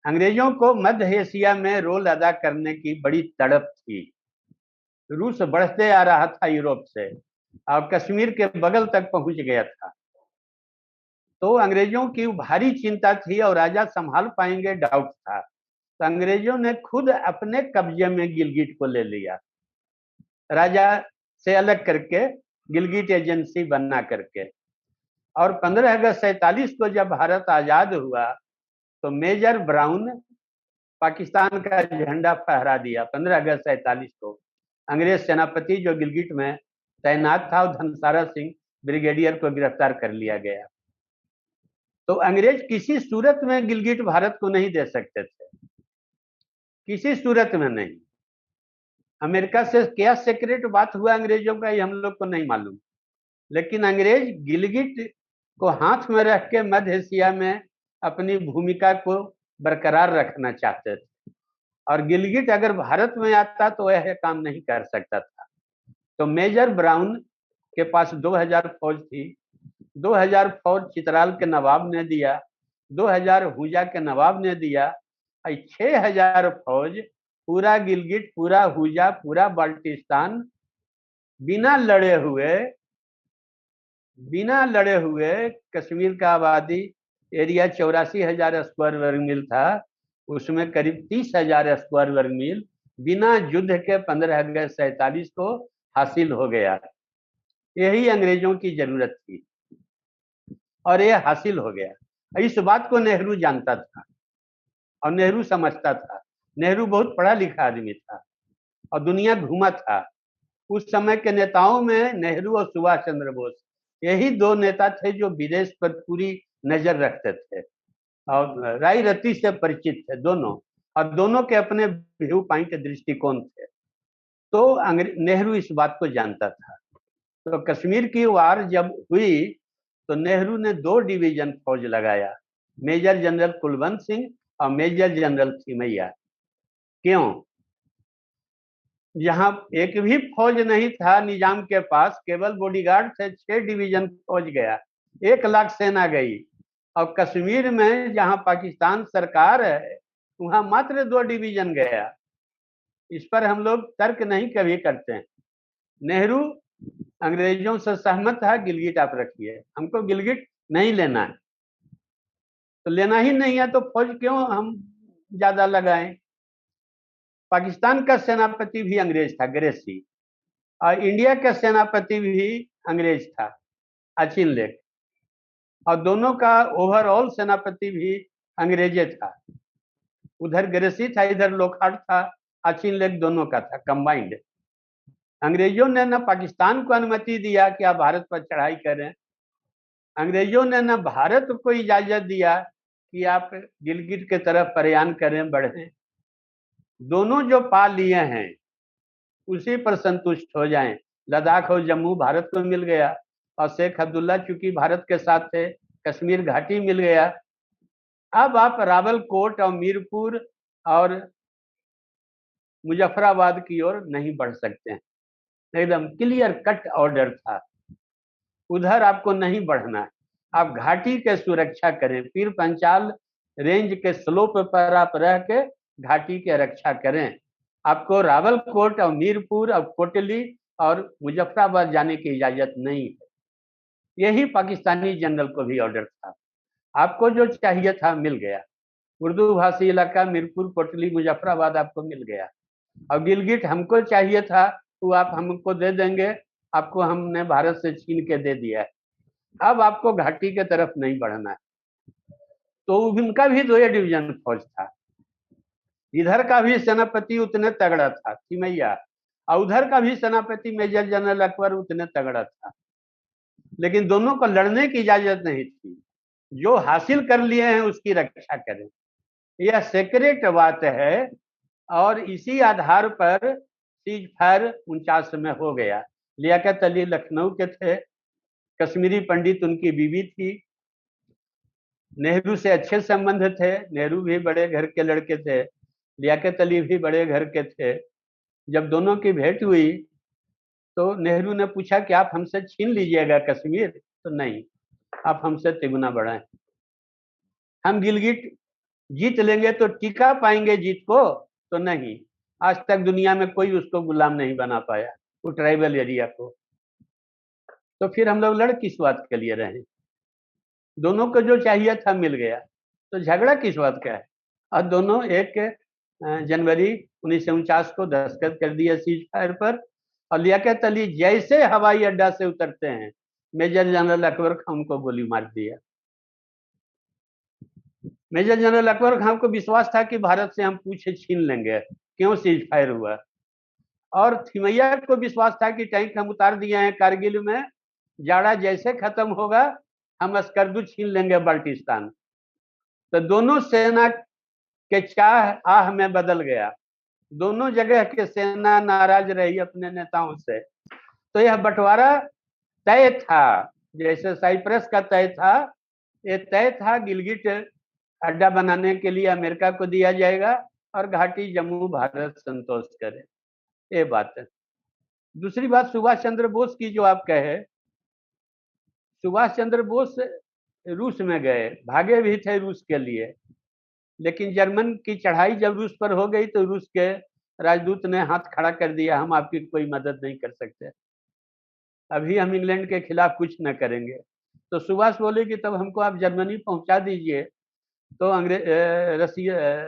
अंग्रेजों को मध्य एशिया में रोल अदा करने की बड़ी तड़प थी। रूस बढ़ते आ रहा था यूरोप से और कश्मीर के बगल तक पहुंच गया था। तो अंग्रेजों की भारी चिंता थी और राजा संभाल पाएंगे डाउट था। तो अंग्रेजों ने खुद अपने कब्जे में गिलगिट को ले लिया, राजा से अलग करके, गिलगिट एजेंसी बना करके। और 15 अगस्त 47 को जब भारत आजाद हुआ तो मेजर ब्राउन पाकिस्तान का झंडा फहरा दिया। 15 अगस्त 47 को अंग्रेज सेनापति जो गिलगिट में तैनात था, धनसारा सिंह ब्रिगेडियर को गिरफ्तार कर लिया गया। तो अंग्रेज किसी सूरत में गिलगिट भारत को नहीं दे सकते थे, किसी सूरत में नहीं। अमेरिका से क्या सीक्रेट बात हुआ अंग्रेजों का, ये हम लोग को नहीं मालूम, लेकिन अंग्रेज गिलगिट को हाथ में रख के मध्य एशिया में अपनी भूमिका को बरकरार रखना चाहते थे। और गिलगिट अगर भारत में आता तो यह काम नहीं कर सकता था। तो मेजर ब्राउन के पास 2000 फौज थी। 2000 फौज चित्राल के नवाब ने दिया, 2000 हुजा के नवाब ने दिया, 6000 फौज पूरा गिलगिट, पूरा हुजा, पूरा बाल्टिस्तान बिना लड़े हुए कश्मीर का आबादी एरिया 84,000 स्क्वायर वर्ग मील था, उसमें करीब 30,000 स्क्वायर वर्ग मील बिना युद्ध के 15 अगस्त 47 को हासिल हो गया। यही अंग्रेजों की जरूरत थी और यह हासिल हो गया। इस बात को नेहरू जानता था और नेहरू समझता था। नेहरू बहुत पढ़ा लिखा आदमी था और दुनिया घूमा था। उस समय के नेताओं में नेहरू और सुभाष चंद्र बोस, यही दो नेता थे जो विदेश पर पूरी नजर रखते थे और राय रत्ती से परिचित थे दोनों, और दोनों के अपने व्यू पॉइंट दृष्टिकोण थे। तो नेहरू इस बात को जानता था। तो कश्मीर की वार जब हुई तो नेहरू ने 2 डिवीजन फौज लगाया, मेजर जनरल कुलवंत सिंह और मेजर जनरल थिमैया। क्यों? जहां एक भी फौज नहीं था निजाम के पास, केवल बॉडीगार्ड थे, 6 डिवीजन फौज गया, 1 लाख सेना गई। और कश्मीर में जहां पाकिस्तान सरकार है वहां मात्र 2 डिवीजन गया। इस पर हम लोग तर्क नहीं कभी करते हैं। नेहरू अंग्रेजों से सहमत था, गिलगिट आप रखिए, हमको गिलगिट नहीं लेना है। तो लेना ही नहीं है तो फौज क्यों हम ज्यादा लगाएं? पाकिस्तान का सेनापति भी अंग्रेज था, ग्रेसी, और इंडिया का सेनापति भी अंग्रेज था, अचिन लेक, और दोनों का ओवरऑल सेनापति भी अंग्रेजे था। उधर ग्रेसी था, इधर लोखंड था, अचिन लेक दोनों का था कंबाइंड। अंग्रेजों ने न पाकिस्तान को अनुमति दिया कि आप भारत पर चढ़ाई करें, अंग्रेजों ने न भारत को इजाजत दिया कि आप गिलगिट के तरफ प्रयाण करें, बढ़ें। दोनों जो पा लिए हैं उसी पर संतुष्ट हो जाएं। लद्दाख और जम्मू भारत को मिल गया और शेख अब्दुल्ला चूंकि भारत के साथ थे, कश्मीर घाटी मिल गया। अब आप रावलकोट और मीरपुर और मुजफ्फराबाद की ओर नहीं बढ़ सकते हैं, एकदम क्लियर कट ऑर्डर था। उधर आपको नहीं बढ़ना है, आप घाटी के सुरक्षा करें, पीर पंचाल रेंज के स्लोप पर आप रह के घाटी के रक्षा करें। आपको रावलकोट और मीरपुर और कोटली और मुजफ्फराबाद जाने की इजाजत नहीं है। यही पाकिस्तानी जनरल को भी ऑर्डर था। आपको जो चाहिए था मिल गया, उर्दू भाषी इलाका मीरपुर, कोटली, मुजफ्फराबाद आपको मिल गया। और गिलगिट हमको चाहिए था वो आप हमको दे देंगे, आपको हमने भारत से छीन के दे दिया है। अब आपको घाटी के तरफ नहीं बढ़ना है। तो उनका भी 2 डिवीजन फौज था। इधर का भी सेनापति उतने तगड़ा था थिमैया, और उधर का भी सेनापति मेजर जनरल अकबर उतने तगड़ा था, लेकिन दोनों को लड़ने की इजाजत नहीं थी। जो हासिल कर लिए हैं उसकी रक्षा करें, यह सीक्रेट बात है। और इसी आधार पर सीज फायर 49 में हो गया। लियाकत अली लखनऊ के थे, कश्मीरी पंडित उनकी बीवी थी, नेहरू से अच्छे संबंध थे, नेहरू भी बड़े घर के लड़के थे, लियाकत अली भी बड़े घर के थे। जब दोनों की भेंट हुई तो नेहरू ने पूछा कि आप हमसे छीन लीजिएगा कश्मीर? तो नहीं, आप हमसे तिगुना बढ़ाएं। हम गिलगिट जीत लेंगे तो टिका पाएंगे जीत को? तो नहीं, आज तक दुनिया में कोई उसको गुलाम नहीं बना पाया, वो ट्राइबल एरिया को। तो फिर हम लोग लड़ किस बात के लिए रहे? दोनों को जो चाहिए था मिल गया, तो झगड़ा किस बात का है? और दोनों 1 जनवरी 1949 को दस्तखत कर दिया सीज फायर पर। और लियाकत अली जैसे हवाई अड्डा से उतरते हैं, मेजर जनरल अकबर खान को गोली मार दिया। मेजर जनरल अकबर खान को विश्वास था कि भारत से हम पूछे छीन लेंगे, क्यों सीज फायर हुआ। और थिमैया को विश्वास था कि टैंक हम उतार दिए हैं कारगिल में, जाड़ा जैसे खत्म होगा हम स्कर्दू छीन लेंगे बाल्टिस्तान। तो दोनों सेना के चाह आह में बदल गया, दोनों जगह के सेना नाराज रही अपने नेताओं से। तो यह बंटवारा तय था, जैसे साइप्रस का तय था, ये तय था गिलगिट अड्डा बनाने के लिए अमेरिका को दिया जाएगा और घाटी जम्मू भारत संतोष करे, ये बात है। दूसरी बात सुभाष चंद्र बोस की, जो आप कहे, सुभाष चंद्र बोस रूस में गए, भागे भी थे रूस के लिए, लेकिन जर्मन की चढ़ाई जब रूस पर हो गई तो रूस के राजदूत ने हाथ खड़ा कर दिया, हम आपकी कोई मदद नहीं कर सकते, अभी हम इंग्लैंड के खिलाफ कुछ न करेंगे। तो सुभाष बोले कि तब हमको आप जर्मनी पहुंचा दीजिए। तो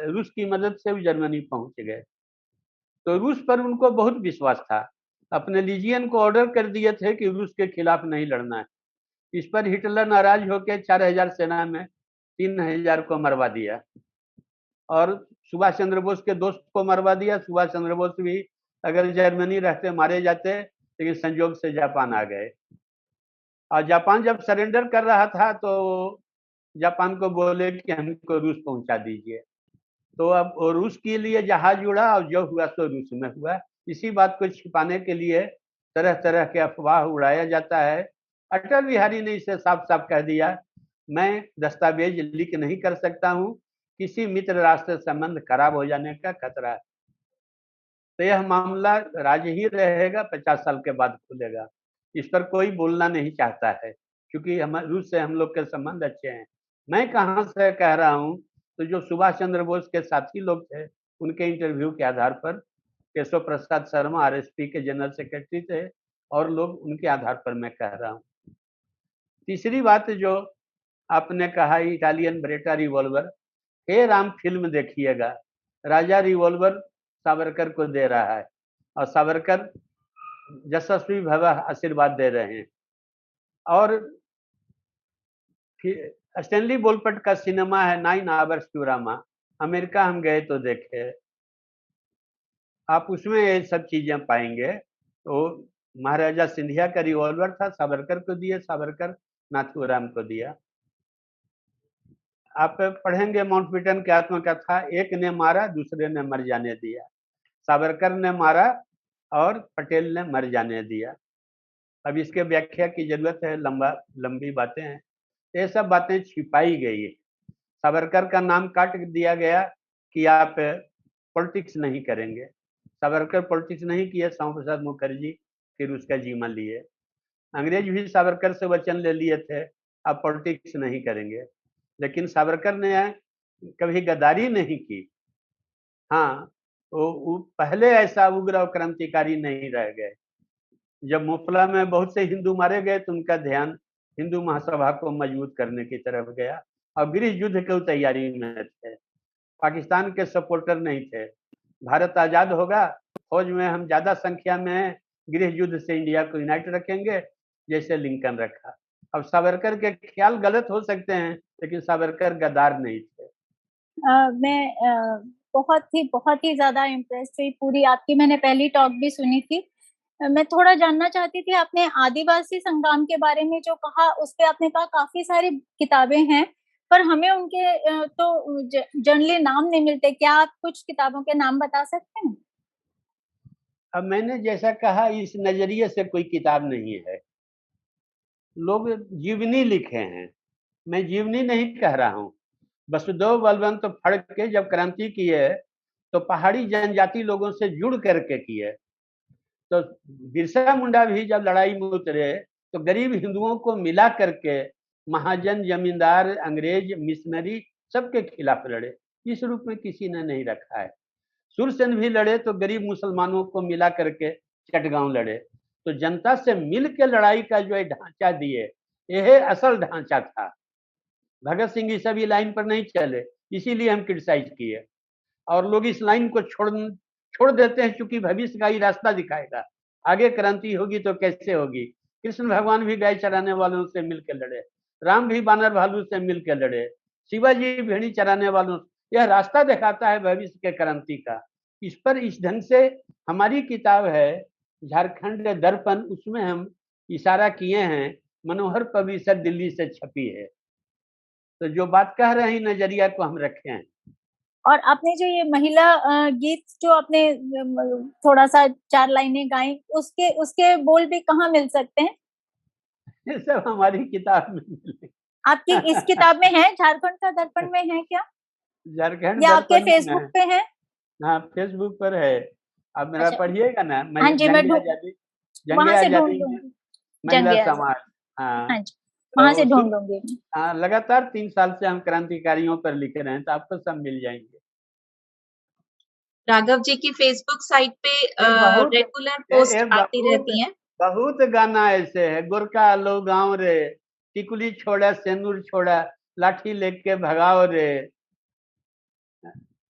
रूस की मदद से वो जर्मनी पहुंच गए। तो रूस पर उनको बहुत विश्वास था, अपने लीजियन को ऑर्डर कर दिए थे कि रूस के खिलाफ नहीं लड़ना है। इस पर हिटलर नाराज होकर 4000 सेना में 3000 को मरवा दिया और सुभाष चंद्र बोस के दोस्त को मरवा दिया। सुभाष चंद्र बोस भी अगर जर्मनी रहते मारे जाते, लेकिन संयोग से जापान आ गए। और जापान जब सरेंडर कर रहा था तो जापान को बोले कि हमको रूस पहुंचा दीजिए। तो अब रूस के लिए जहाज उड़ा और जो हुआ तो रूस में हुआ। इसी बात को छिपाने के लिए तरह तरह के अफवाह उड़ाया जाता है। अटल बिहारी ने इसे साफ साफ कह दिया, मैं दस्तावेज लीक नहीं कर सकता हूं, किसी मित्र राष्ट्र से संबंध खराब हो जाने का खतरा है। तो यह मामला राज ही रहेगा, 50 साल के बाद खुलेगा। इस पर कोई बोलना नहीं चाहता है, क्योंकि हम रूस से हम लोग के संबंध अच्छे हैं। मैं कहाँ से कह रहा हूँ, तो जो सुभाष चंद्र बोस के साथी लोग थे, उनके इंटरव्यू के आधार पर, केशव प्रसाद शर्मा आरएसपी के जनरल सेक्रेटरी थे, और लोग उनके आधार पर मैं कह रहा हूँ। तीसरी बात जो आपने कहा, इटालियन ब्रेटा रिवॉल्वर, हे राम फिल्म देखिएगा, राजा रिवॉल्वर सावरकर को दे रहा है और सावरकर यशस्वी भव आशीर्वाद दे रहे हैं। और स्टैनली बोलपट का सिनेमा है 9 आवर्स टू रामा, अमेरिका हम गए तो देखे, आप उसमें ये सब चीजें पाएंगे। तो महाराजा सिंधिया का रिवॉल्वर था, सावरकर को दिया, सावरकर नाथूराम को दिया। आप पढ़ेंगे माउंटबेटन की आत्मकथा, एक ने मारा दूसरे ने मर जाने दिया, सावरकर ने मारा और पटेल ने मर जाने दिया। अब इसके व्याख्या की जरूरत है, लंबी बातें हैं, ये सब बातें छिपाई गई है। सावरकर का नाम काट दिया गया कि आप पॉलिटिक्स नहीं करेंगे। सावरकर पॉलिटिक्स नहीं किए, श्यामा प्रसाद मुखर्जी फिर उसका जीवन लिए। अंग्रेज भी सावरकर से वचन ले लिए थे, आप पॉलिटिक्स नहीं करेंगे, लेकिन सावरकर ने कभी गद्दारी नहीं की। हाँ, वो पहले ऐसा उग्र और क्रांतिकारी नहीं रह गए। जब मुफला में बहुत से हिंदू मारे गए तो उनका ध्यान हिंदू महासभा को मजबूत करने की तरफ गया और गृह युद्ध की तैयारी में थे, पाकिस्तान के सपोर्टर नहीं थे। भारत आजाद होगा, फौज में हम ज्यादा संख्या में हैं, गृह युद्ध से इंडिया को यूनाइट रखेंगे, जैसे लिंकन रखा। अब सावरकर के ख्याल गलत हो सकते हैं, लेकिन सावरकर गद्दार नहीं थे। मैं बहुत ही ज्यादा इम्प्रेस हुई पूरी आपकी, मैंने पहली टॉक भी सुनी थी। मैं थोड़ा जानना चाहती थी, आपने आदिवासी संग्राम के बारे में जो कहा, उस पे आपने कहा काफी सारी किताबें हैं, पर हमें उनके तो जनरली नाम नहीं मिलते। क्या आप कुछ किताबों के नाम बता सकते हैं? अब मैंने जैसा कहा, इस नजरिए से कोई किताब नहीं है, लोग जीवनी लिखे हैं, मैं जीवनी नहीं कह रहा हूँ। वसुदेव बलवंत फड़ के जब क्रांति की है तो पहाड़ी जनजाति लोगों से जुड़ करके की है। तो बिरसा मुंडा भी जब लड़ाई में उतरे तो गरीब हिंदुओं को मिला करके महाजन, जमींदार, अंग्रेज, मिशनरी सबके खिलाफ लड़े। इस रूप में किसी ने नहीं रखा है। सूरसेन भी लड़े तो गरीब मुसलमानों को मिला करके चटगांव लड़े। तो जनता से मिल के लड़ाई का जो ढांचा दिए, यह असल ढांचा था। भगत सिंह इस सभी लाइन पर नहीं चले, इसीलिए हम क्रिटिसाइज किए। और लोग इस लाइन को छोड़ देते हैं, चूंकि भविष्य का ही रास्ता दिखाएगा, आगे क्रांति होगी तो कैसे होगी। कृष्ण भगवान भी गाय चराने वालों से मिलकर लड़े, राम भी बानर भालू से मिलकर लड़े, शिवाजी भेड़ी चराने वालों। यह रास्ता दिखाता है भविष्य के क्रांति का। इस पर इस ढंग से हमारी किताब है झारखंड दर्पण, उसमें हम इशारा किए हैं। मनोहर पब्लिशर दिल्ली से छपी है। तो जो बात कह रहे हैं नजरिया को हम रखे हैं। और आपने जो ये महिला गीत जो आपने थोड़ा सा 4 लाइनें गाई, उसके बोल भी कहाँ मिल सकते हैं? ये सब हमारी किताब में मिले। आपकी इस किताब में है? झारखंड का दर्पण में है क्या? झारखंड या आपके दर्पण फेसबुक पे है? हाँ, फेसबुक पर है। आप मेरा अच्छा, पढ़िएगा ना, हाँ जी, मैं जंगे वहां से ढूंढ आजादी लूंगी। महिला जंगे आजाद, समाज। हाँ, हाँ जी, वहां से तो ढूंढ लूंगी। हाँ, लगातार 3 साल से हम क्रांतिकारियों पर लिख रहे हैं, तो आपको सब मिल जाएंगे। राघव जी की फेसबुक साइट पे रेगुलर पोस्ट आती रहती हैं। बहुत गाना ऐसे है। गोरका लो गाँव रे, टिकुली छोड़ा, सेंदूर छोड़ा, लाठी लेके भगाओ रे,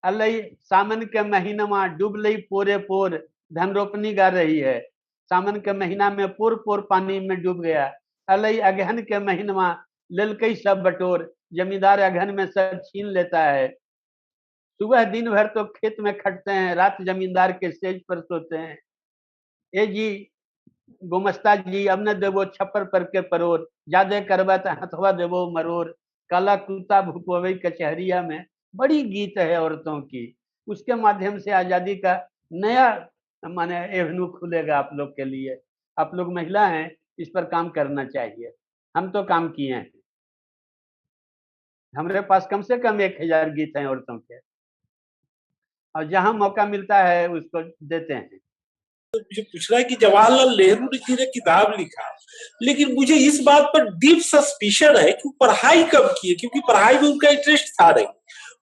अलई सावन के महीना में डूब लई पोरे पोर, धन रोपनी गा रही है। सावन के महीना में पोर पोर पानी में डूब गया। अलई अगहन के महीना में ललकई सब बटोर, जमींदार अगहन में सब छीन लेता है। सुबह दिन भर तो खेत में खटते हैं, रात जमींदार के सेज पर सोते हैं। ए जी गुमस्ता जी, अब न देवो छप्पर पर के परोर, जादे करबा तो हथवा देवो मरोर, काला कुत्ता भुकवे कचहरिया में। बड़ी गीत है औरतों की। उसके माध्यम से आजादी का नया माने एवेन्यू खुलेगा आप लोग के लिए। आप लोग महिला हैं, इस पर काम करना चाहिए। हम तो काम किए हैं। हमारे पास कम से कम 1000 गीत हैं औरतों के, और जहां मौका मिलता है उसको देते हैं। मुझे पूछना है कि जवाहरलाल नेहरू जी ने किताब लिखा, लेकिन मुझे इस बात पर डीप सस्पिशन है कि पढ़ाई कब की है, क्योंकि पढ़ाई में उनका इंटरेस्ट था नहीं।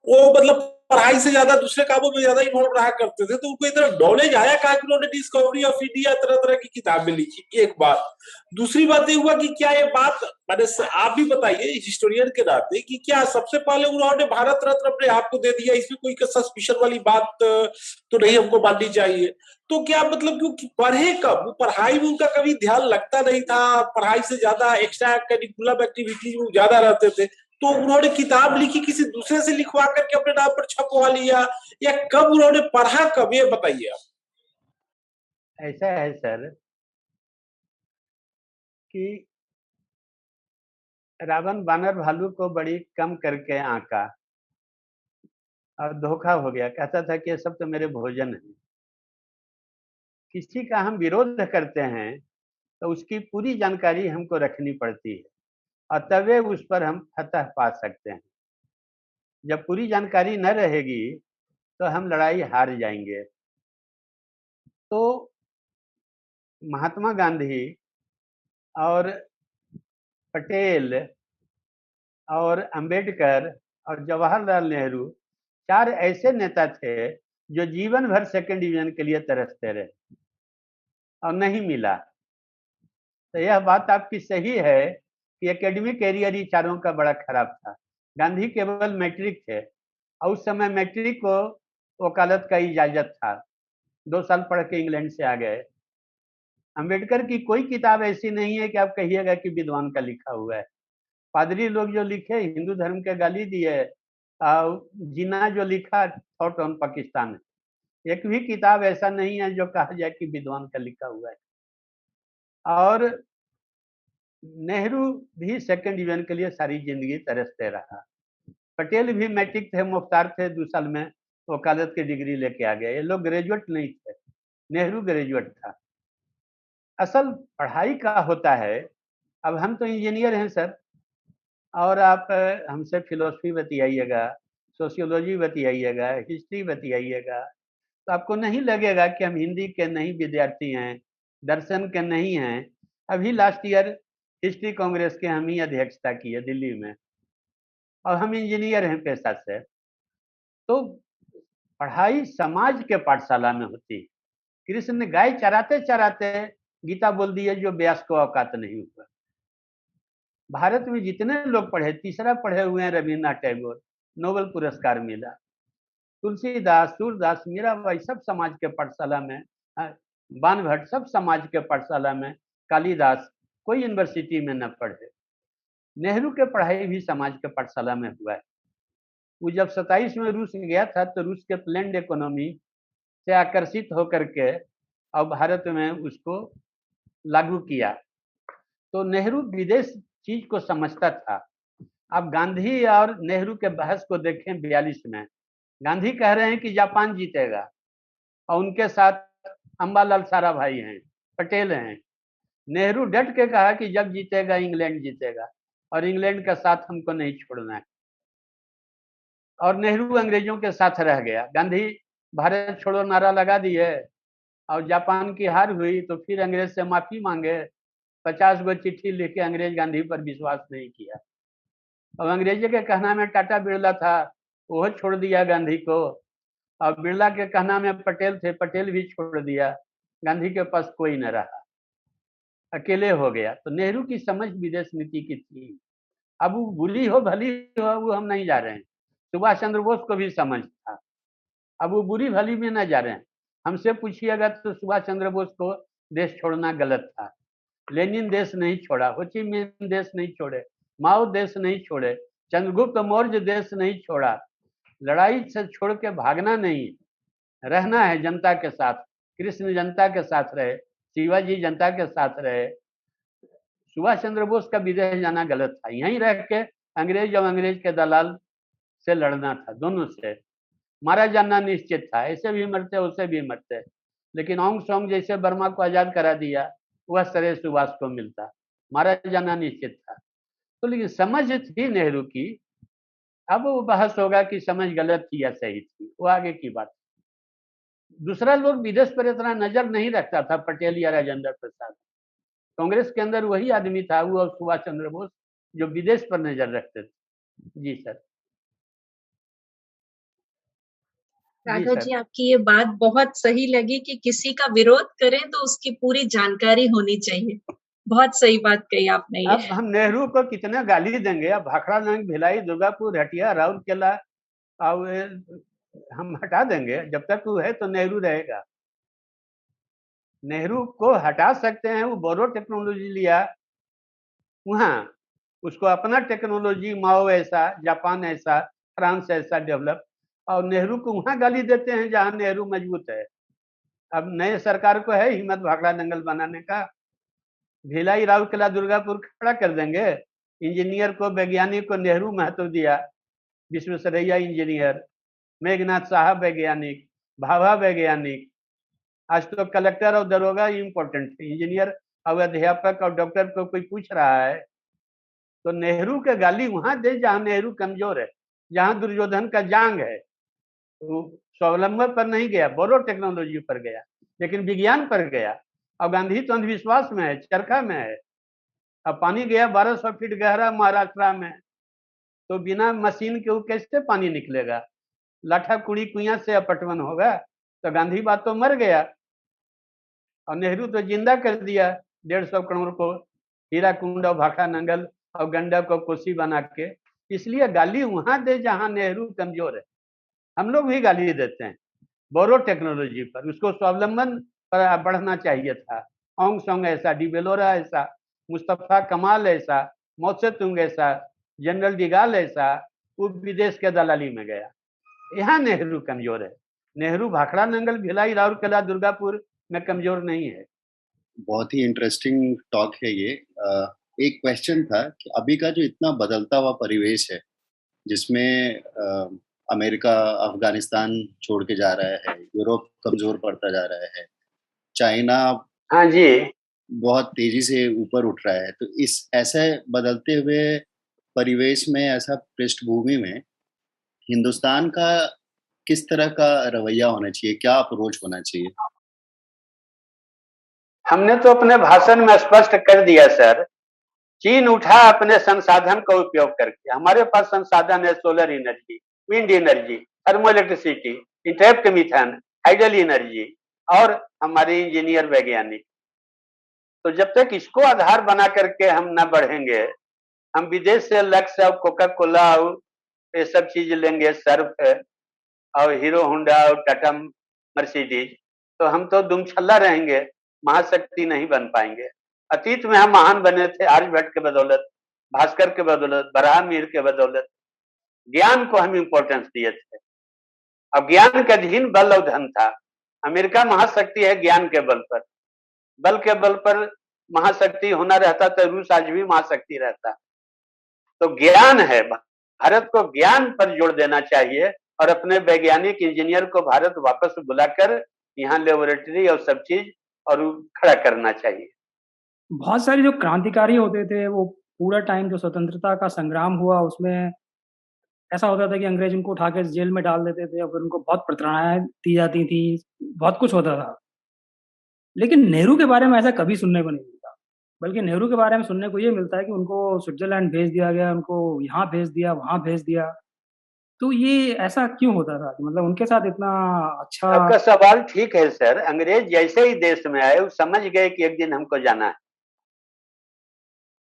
वो मतलब पढ़ाई से ज्यादा दूसरे कामों में ज्यादा इन्वॉल्व रहा करते थे, तो उनको इतना नॉलेज आया कहा कि उन्होंने डिस्कवरी ऑफ इंडिया तरह तरह की किताबें लिखी। एक बात। दूसरी बात ये हुआ कि क्या ये बात, मैंने आप भी बताइए हिस्टोरियन के नाते, कि क्या सबसे पहले उन्होंने भारत रत्न अपने आप को दे दिया? इसमें कोई सस्पिशन वाली बात तो नहीं हमको माननी चाहिए। तो क्या मतलब क्योंकि पढ़े कब, वो पढ़ाई में उनका कभी ध्यान लगता नहीं था, पढ़ाई से ज्यादा एक्स्ट्रा करिकुलम एक्टिविटीज में ज्यादा रहते थे, तो उन्होंने किताब लिखी किसी दूसरे से लिखवा करके अपने नाम पर छपवा लिया, या कब उन्होंने पढ़ा, कब, ये बताइए आप। ऐसा है सर कि रावण बानर भालू को बड़ी कम करके आंका और धोखा हो गया। कहता था कि ये सब तो मेरे भोजन है। किसी का हम विरोध करते हैं तो उसकी पूरी जानकारी हमको रखनी पड़ती है, और तभी उस पर हम फतह पा सकते हैं। जब पूरी जानकारी न रहेगी तो हम लड़ाई हार जाएंगे। तो महात्मा गांधी और पटेल और अंबेडकर और जवाहरलाल नेहरू 4 ऐसे नेता थे जो जीवन भर सेकंड डिवीजन के लिए तरसते रहे और नहीं मिला। तो यह बात आपकी सही है कि एकेडमिक कैरियर ही चारों का बड़ा खराब था। गांधी केवल मैट्रिक थे, और उस समय मैट्रिक को वकालत का इजाजत था। 2 साल पढ़ के इंग्लैंड से आ गए। अंबेडकर की कोई किताब ऐसी नहीं है कि आप कहिएगा कि विद्वान का लिखा हुआ है। पादरी लोग जो लिखे हिंदू धर्म के गाली दिए, जिन्ना जो लिखा थॉट ऑन पाकिस्तान, एक भी किताब ऐसा नहीं है जो कहा जाए कि विद्वान का लिखा हुआ है। और नेहरू भी सेकंड डिवीजन के लिए सारी जिंदगी तरसते रहा। पटेल भी मैट्रिक थे, मुख्तार थे, 2 साल में वकालत की डिग्री लेके आ गए। ये लोग ग्रेजुएट नहीं थे, नेहरू ग्रेजुएट था। असल पढ़ाई का होता है, अब हम तो इंजीनियर हैं सर, और आप हमसे फिलॉसफी बतियाइएगा, सोशियोलॉजी बतियाइएगा, हिस्ट्री बतियाइएगा, तो आपको नहीं लगेगा कि हम हिंदी के नहीं विद्यार्थी हैं, दर्शन के नहीं हैं। अभी लास्ट ईयर हिस्ट्री कांग्रेस के हम ही अध्यक्षता किए दिल्ली में, और हम इंजीनियर हैं पेशा से। तो पढ़ाई समाज के पाठशाला में होती। कृष्ण ने गाय चराते चराते गीता बोल दी है, जो व्यास को औकात नहीं हुआ। भारत में जितने लोग पढ़े, तीसरा पढ़े हुए हैं रविन्द्रनाथ टैगोर, नोबेल पुरस्कार मिला। तुलसीदास, सूरदास, मीराबाई सब समाज के पाठशाला में, बाणभट्ट सब समाज के पाठशाला में, कालिदास कोई यूनिवर्सिटी में न पढ़े। नेहरू के पढ़ाई भी समाज के पाठशाला में हुआ है। वो जब 27 में रूस गया था तो रूस के प्लेन्ड इकोनॉमी से आकर्षित होकर के और भारत में उसको लागू किया। तो नेहरू विदेश चीज को समझता था। अब गांधी और नेहरू के बहस को देखें 42 में, गांधी कह रहे हैं कि जापान जीतेगा, और उनके साथ अंबालाल साराभाई हैं, पटेल हैं। नेहरू डट के कहा कि जब जीतेगा इंग्लैंड जीतेगा, और इंग्लैंड का साथ हमको नहीं छोड़ना है। और नेहरू अंग्रेजों के साथ रह गया। गांधी भारत छोड़ो नारा लगा दिए, और जापान की हार हुई तो फिर अंग्रेज से माफी मांगे। 50 गो चिट्ठी लिख के अंग्रेज गांधी पर विश्वास नहीं किया। और अंग्रेजी के कहना में टाटा बिरला था, वो छोड़ दिया गांधी को। और बिरला के कहना में पटेल थे, पटेल भी छोड़ दिया। गांधी के पास कोई न रहा, अकेले हो गया। तो नेहरू की समझ विदेश नीति की थी। अब वो बुरी हो भली हो, वो हम नहीं जा रहे हैं। सुभाष चंद्र बोस को भी समझ था, अब वो बुरी भली में न जा रहे हैं। हमसे पूछिएगा तो सुभाष चंद्र बोस को देश छोड़ना गलत था। लेनिन देश नहीं छोड़ा, हो ची मिन्ह देश नहीं छोड़े, माओ देश नहीं छोड़े, चंद्रगुप्त मौर्य देश नहीं छोड़ा। लड़ाई से छोड़ के भागना नहीं, रहना है जनता के साथ। कृष्ण जनता के साथ रहे, शिवाजी जनता के साथ रहे। सुभाष चंद्र बोस का विदेश जाना गलत था। यहीं रह के अंग्रेज और अंग्रेज के दलाल से लड़ना था, दोनों से। मारा जाना निश्चित था, ऐसे भी मरते उससे भी मरते। लेकिन ऑंग सॉन्ग जैसे बर्मा को आजाद करा दिया, वह श्रेय सुभाष को मिलता। मारा जाना निश्चित था। तो लेकिन समझ थी नेहरू की। अब वो बहस होगा कि समझ गलत थी या सही थी, वो आगे की बात। दूसरा लोग विदेश पर इतना नजर नहीं रखता था, पटेल या राजेंद्र प्रसाद। कांग्रेस के अंदर वही आदमी था, वो और सुभाष चंद्र बोस, जो विदेश पर नजर रखते थे। जी सर। राघव जी, आपकी ये बात बहुत सही लगी कि किसी का विरोध करें तो उसकी पूरी जानकारी होनी चाहिए। बहुत सही बात कही आपने ये। अब हम नेहरू को कितना गाली देंगे? अब भाखड़ा नंग, भिलाई, दुर्गापुर, हटिया, राउरकेला, और हम हटा देंगे। जब तक वो है तो नेहरू रहेगा। नेहरू को हटा सकते हैं, वो बोरो टेक्नोलॉजी लिया वहां, उसको अपना टेक्नोलॉजी, माओ ऐसा, जापान ऐसा, फ्रांस ऐसा डेवलप, और नेहरू को वहां गाली देते हैं जहां नेहरू मजबूत है। अब नए सरकार को है हिम्मत भाखड़ा दंगल बनाने का। भिलाई, राउरकेला, दुर्गापुर खड़ा कर देंगे। इंजीनियर को, वैज्ञानिक को नेहरू महत्व दिया। विश्वेश्वरैया इंजीनियर, मेघनाथ साहब वैज्ञानिक, भाभा वैज्ञानिक। आज तो कलेक्टर और दरोगा इम्पोर्टेंट थे। इंजीनियर और अध्यापक और डॉक्टर को कोई पूछ रहा है तो नेहरू के गाली वहां दे जहां नेहरू कमजोर है, जहां दुर्योधन का जांग है। वो स्वावलंबन पर नहीं गया, बोरो टेक्नोलॉजी पर गया, लेकिन विज्ञान पर गया। और गांधी तो अंधविश्वास में है, चरखा में है। अब पानी गया 1200 फीट गहरा महाराष्ट्र में, तो बिना मशीन के वो कैसे पानी निकलेगा? लाठा कुड़ी कुइया से अपटवन होगा। तो गांधी बात तो मर गया, और नेहरू तो जिंदा कर दिया 150 करोड़ को, हीरा कुंड और भाखड़ा नंगल और गंडक को कोसी बना के। इसलिए गाली वहां दे जहां नेहरू कमजोर है। हम लोग भी गाली देते हैं बोरो टेक्नोलॉजी पर, उसको स्वावलंबन पर बढ़ना चाहिए था। ऑंग सॉन्ग ऐसा, डिबेलोरा ऐसा, मुस्तफा कमाल ऐसा, मौसे तुंग ऐसा, जनरल डिगाल ऐसा, वो विदेश के दलाली में गया। यहाँ नेहरू कमजोर है। नेहरू भाखड़ा नंगल, भिलाई, राउरकेला, दुर्गापुर में कमजोर नहीं है। बहुत ही इंटरेस्टिंग टॉक है ये। एक क्वेश्चन था कि अभी का जो इतना बदलता हुआ परिवेश है, जिसमें अमेरिका अफगानिस्तान छोड़ के जा रहा है, यूरोप कमजोर पड़ता जा रहा है, चाइना हाँ जी, बहुत तेजी से ऊपर उठ रहा है, तो इस ऐसे बदलते हुए परिवेश में, ऐसा पृष्ठभूमि में हिंदुस्तान का किस तरह का रवैया होना चाहिए, क्या अप्रोच होना चाहिए? हमने तो अपने भाषण में स्पष्ट कर दिया सर। चीन उठा अपने संसाधन का उपयोग करके। हमारे पास संसाधन है solar energy, wind energy, thermo electricity, interact methane, hydel energy और हमारे इंजीनियर वैज्ञानिक। तो जब तक इसको आधार बना करके हम न बढ़ेंगे, हम विदेश से लक्स और कोका कोला और ये सब चीज लेंगे, सर्फ और हीरो होंडा और टाटा मर्सिडीज, तो हम तो दुमछल्ला रहेंगे, महाशक्ति नहीं बन पाएंगे। अतीत में हम महान बने थे आर्यभट्ट के बदौलत, भास्कर के बदौलत, बराहमीर के बदौलत। ज्ञान को हम इंपॉर्टेंस दिए थे। अब ज्ञान के अधीन बल और धन था। अमेरिका महाशक्ति है ज्ञान के बल पर। बल के बल पर महाशक्ति होना रहता तो रूस आज भी महाशक्ति रहता। तो ज्ञान है, भारत को ज्ञान पर जोर देना चाहिए और अपने वैज्ञानिक इंजीनियर को भारत वापस बुलाकर यहाँ लेबोरेटरी और सब चीज और खड़ा करना चाहिए। बहुत सारे जो क्रांतिकारी होते थे वो पूरा टाइम जो स्वतंत्रता का संग्राम हुआ उसमें ऐसा होता था कि अंग्रेज उनको उठा के जेल में डाल देते थे और फिर उनको बहुत प्रताड़नाएं दी जाती थी, बहुत कुछ होता था। लेकिन नेहरू के बारे में ऐसा कभी सुनने को नहीं मिलता, बल्कि नेहरू के बारे में सुनने को ये मिलता है कि उनको स्विट्जरलैंड भेज दिया गया, उनको यहाँ भेज दिया, वहाँ भेज दिया। तो ये ऐसा क्यों होता था कि मतलब उनके साथ इतना अच्छा? आपका सवाल ठीक है सर। अंग्रेज जैसे ही देश में आए वो समझ गए कि एक दिन हमको जाना है।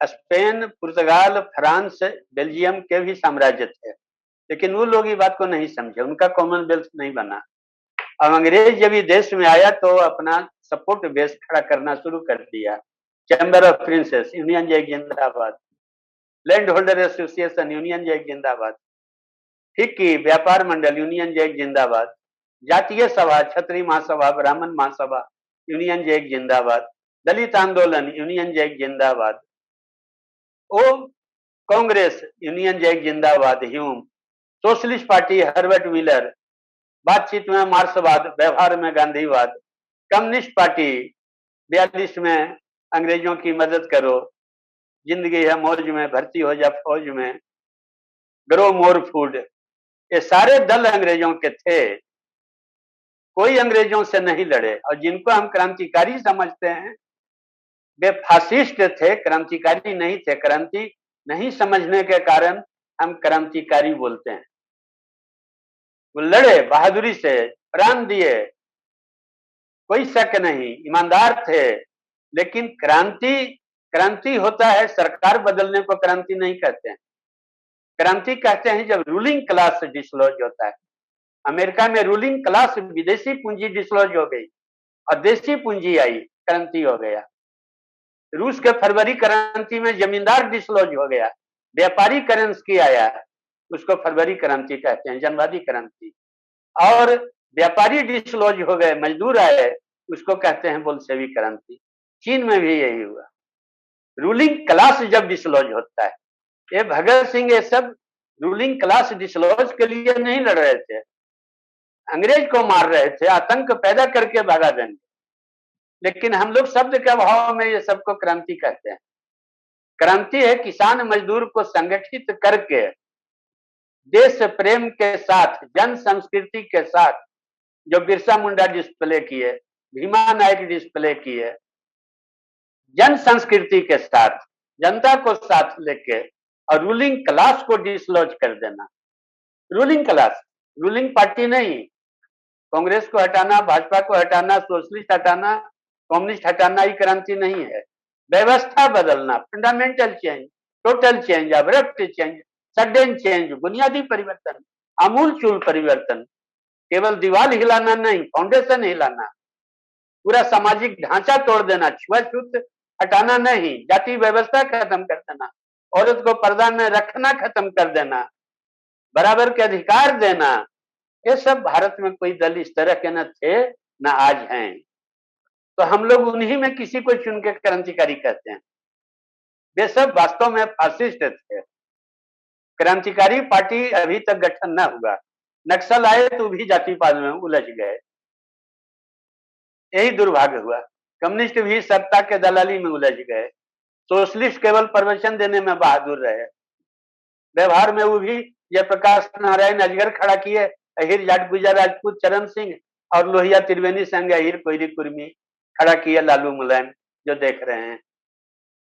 स्पेन, पुर्तगाल, फ्रांस, बेल्जियम के भी साम्राज्य थे, लेकिन वो लोग ये बात को नहीं समझे, उनका कॉमनवेल्थ नहीं बना। अब अंग्रेज जब ये देश में आया तो अपना सपोर्ट बेस खड़ा करना शुरू कर दिया। Chamber of princes, union jack जिंदाबाद। Land holder association, union jack जिंदाबाद। ठीक की व्यापार मंडल, यूनियन जैक जिंदाबाद। जातीय सभा, क्षत्रिय महासभा, ब्राह्मण महासभा, यूनियन जैक जिंदाबाद। दलित आंदोलन, यूनियन जैक जिंदाबाद। ओ कांग्रेस, यूनियन जैक जिंदाबाद। Hume socialist party, Herbert wheeler, बातचीत में मार्क्सवाद, व्यवहार में गांधीवाद। कम्युनिस्ट पार्टी 42 में अंग्रेजों की मदद करो, जिंदगी है मौज में, भर्ती हो जा फौज में, ग्रो मोर फूड। ये सारे दल अंग्रेजों के थे, कोई अंग्रेजों से नहीं लड़े। और जिनको हम क्रांतिकारी समझते हैं वे फासिस्ट थे, क्रांतिकारी नहीं थे। क्रांति नहीं समझने के कारण हम क्रांतिकारी बोलते हैं। वो लड़े बहादुरी से, प्राण दिए, कोई शक नहीं, ईमानदार थे। लेकिन क्रांति होता है, सरकार बदलने को क्रांति नहीं कहते हैं। क्रांति कहते हैं जब रूलिंग क्लास डिसलॉज होता है। अमेरिका में रूलिंग क्लास, विदेशी पूंजी डिसलॉज हो गई और देशी पूंजी आई, क्रांति हो गया। रूस के फरवरी क्रांति में जमींदार डिसलॉज हो गया, व्यापारी करेंसी आया, उसको फरवरी क्रांति कहते हैं, जनवादी क्रांति। और व्यापारी डिसलॉज हो गए, मजदूर आए, उसको कहते हैं बोल्शेवी क्रांति। चीन में भी यही हुआ। रूलिंग क्लास जब डिसलॉज होता है, ये भगत सिंह ये सब रूलिंग क्लास डिसलॉज के लिए नहीं लड़ रहे थे, अंग्रेज को मार रहे थे, आतंक पैदा करके भगा देंगे। लेकिन हम लोग शब्द के अभाव में ये सबको क्रांति कहते हैं। क्रांति है किसान मजदूर को संगठित करके देश प्रेम के साथ, जन संस्कृति के साथ, जो बिरसा मुंडा डिस्प्ले किए, भीमा नायक डिस्प्ले किए, जन संस्कृति के साथ, जनता को साथ लेके और रूलिंग क्लास को डिसलॉज कर देना। रूलिंग क्लास, रूलिंग पार्टी नहीं। कांग्रेस को हटाना, भाजपा को हटाना, सोशलिस्ट हटाना, कम्युनिस्ट हटाना ही क्रांति नहीं है। व्यवस्था बदलना, fundamental change, total change, abrupt change, sudden change, बुनियादी परिवर्तन, आमूल चूल परिवर्तन। केवल दीवार हिलाना नहीं, फाउंडेशन हिलाना, पूरा सामाजिक ढांचा तोड़ देना, छुआछूत हटाना नहीं, जाति व्यवस्था खत्म कर देना, औरत को पर्दा में रखना खत्म कर देना, बराबर के अधिकार देना। ये सब भारत में कोई दल इस तरह के न थे न आज हैं। तो हम लोग उन्हीं में किसी को चुन के क्रांतिकारी कहते हैं। वे सब वास्तव में फासिस्ट थे। क्रांतिकारी पार्टी अभी तक गठन न हुआ। नक्सल आए तो भी जातिवाद में उलझ गए। यही दुर्भाग्य हुआ। कम्युनिस्ट भी सत्ता के दलाली में उलझ गए, सोशलिस्ट केवल प्रवचन देने में बहादुर रहे, व्यवहार में वो भी जयप्रकाश नारायण अजगर खड़ा किए, अहिर जाट गुजर राजपूत चरण सिंह और लोहिया त्रिवेणी संग अहिर कोयरी कुर्मी खड़ा किए लालू मुलायम, जो देख रहे हैं।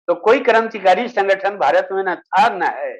तो कोई क्रांतिकारी संगठन भारत में न था न है।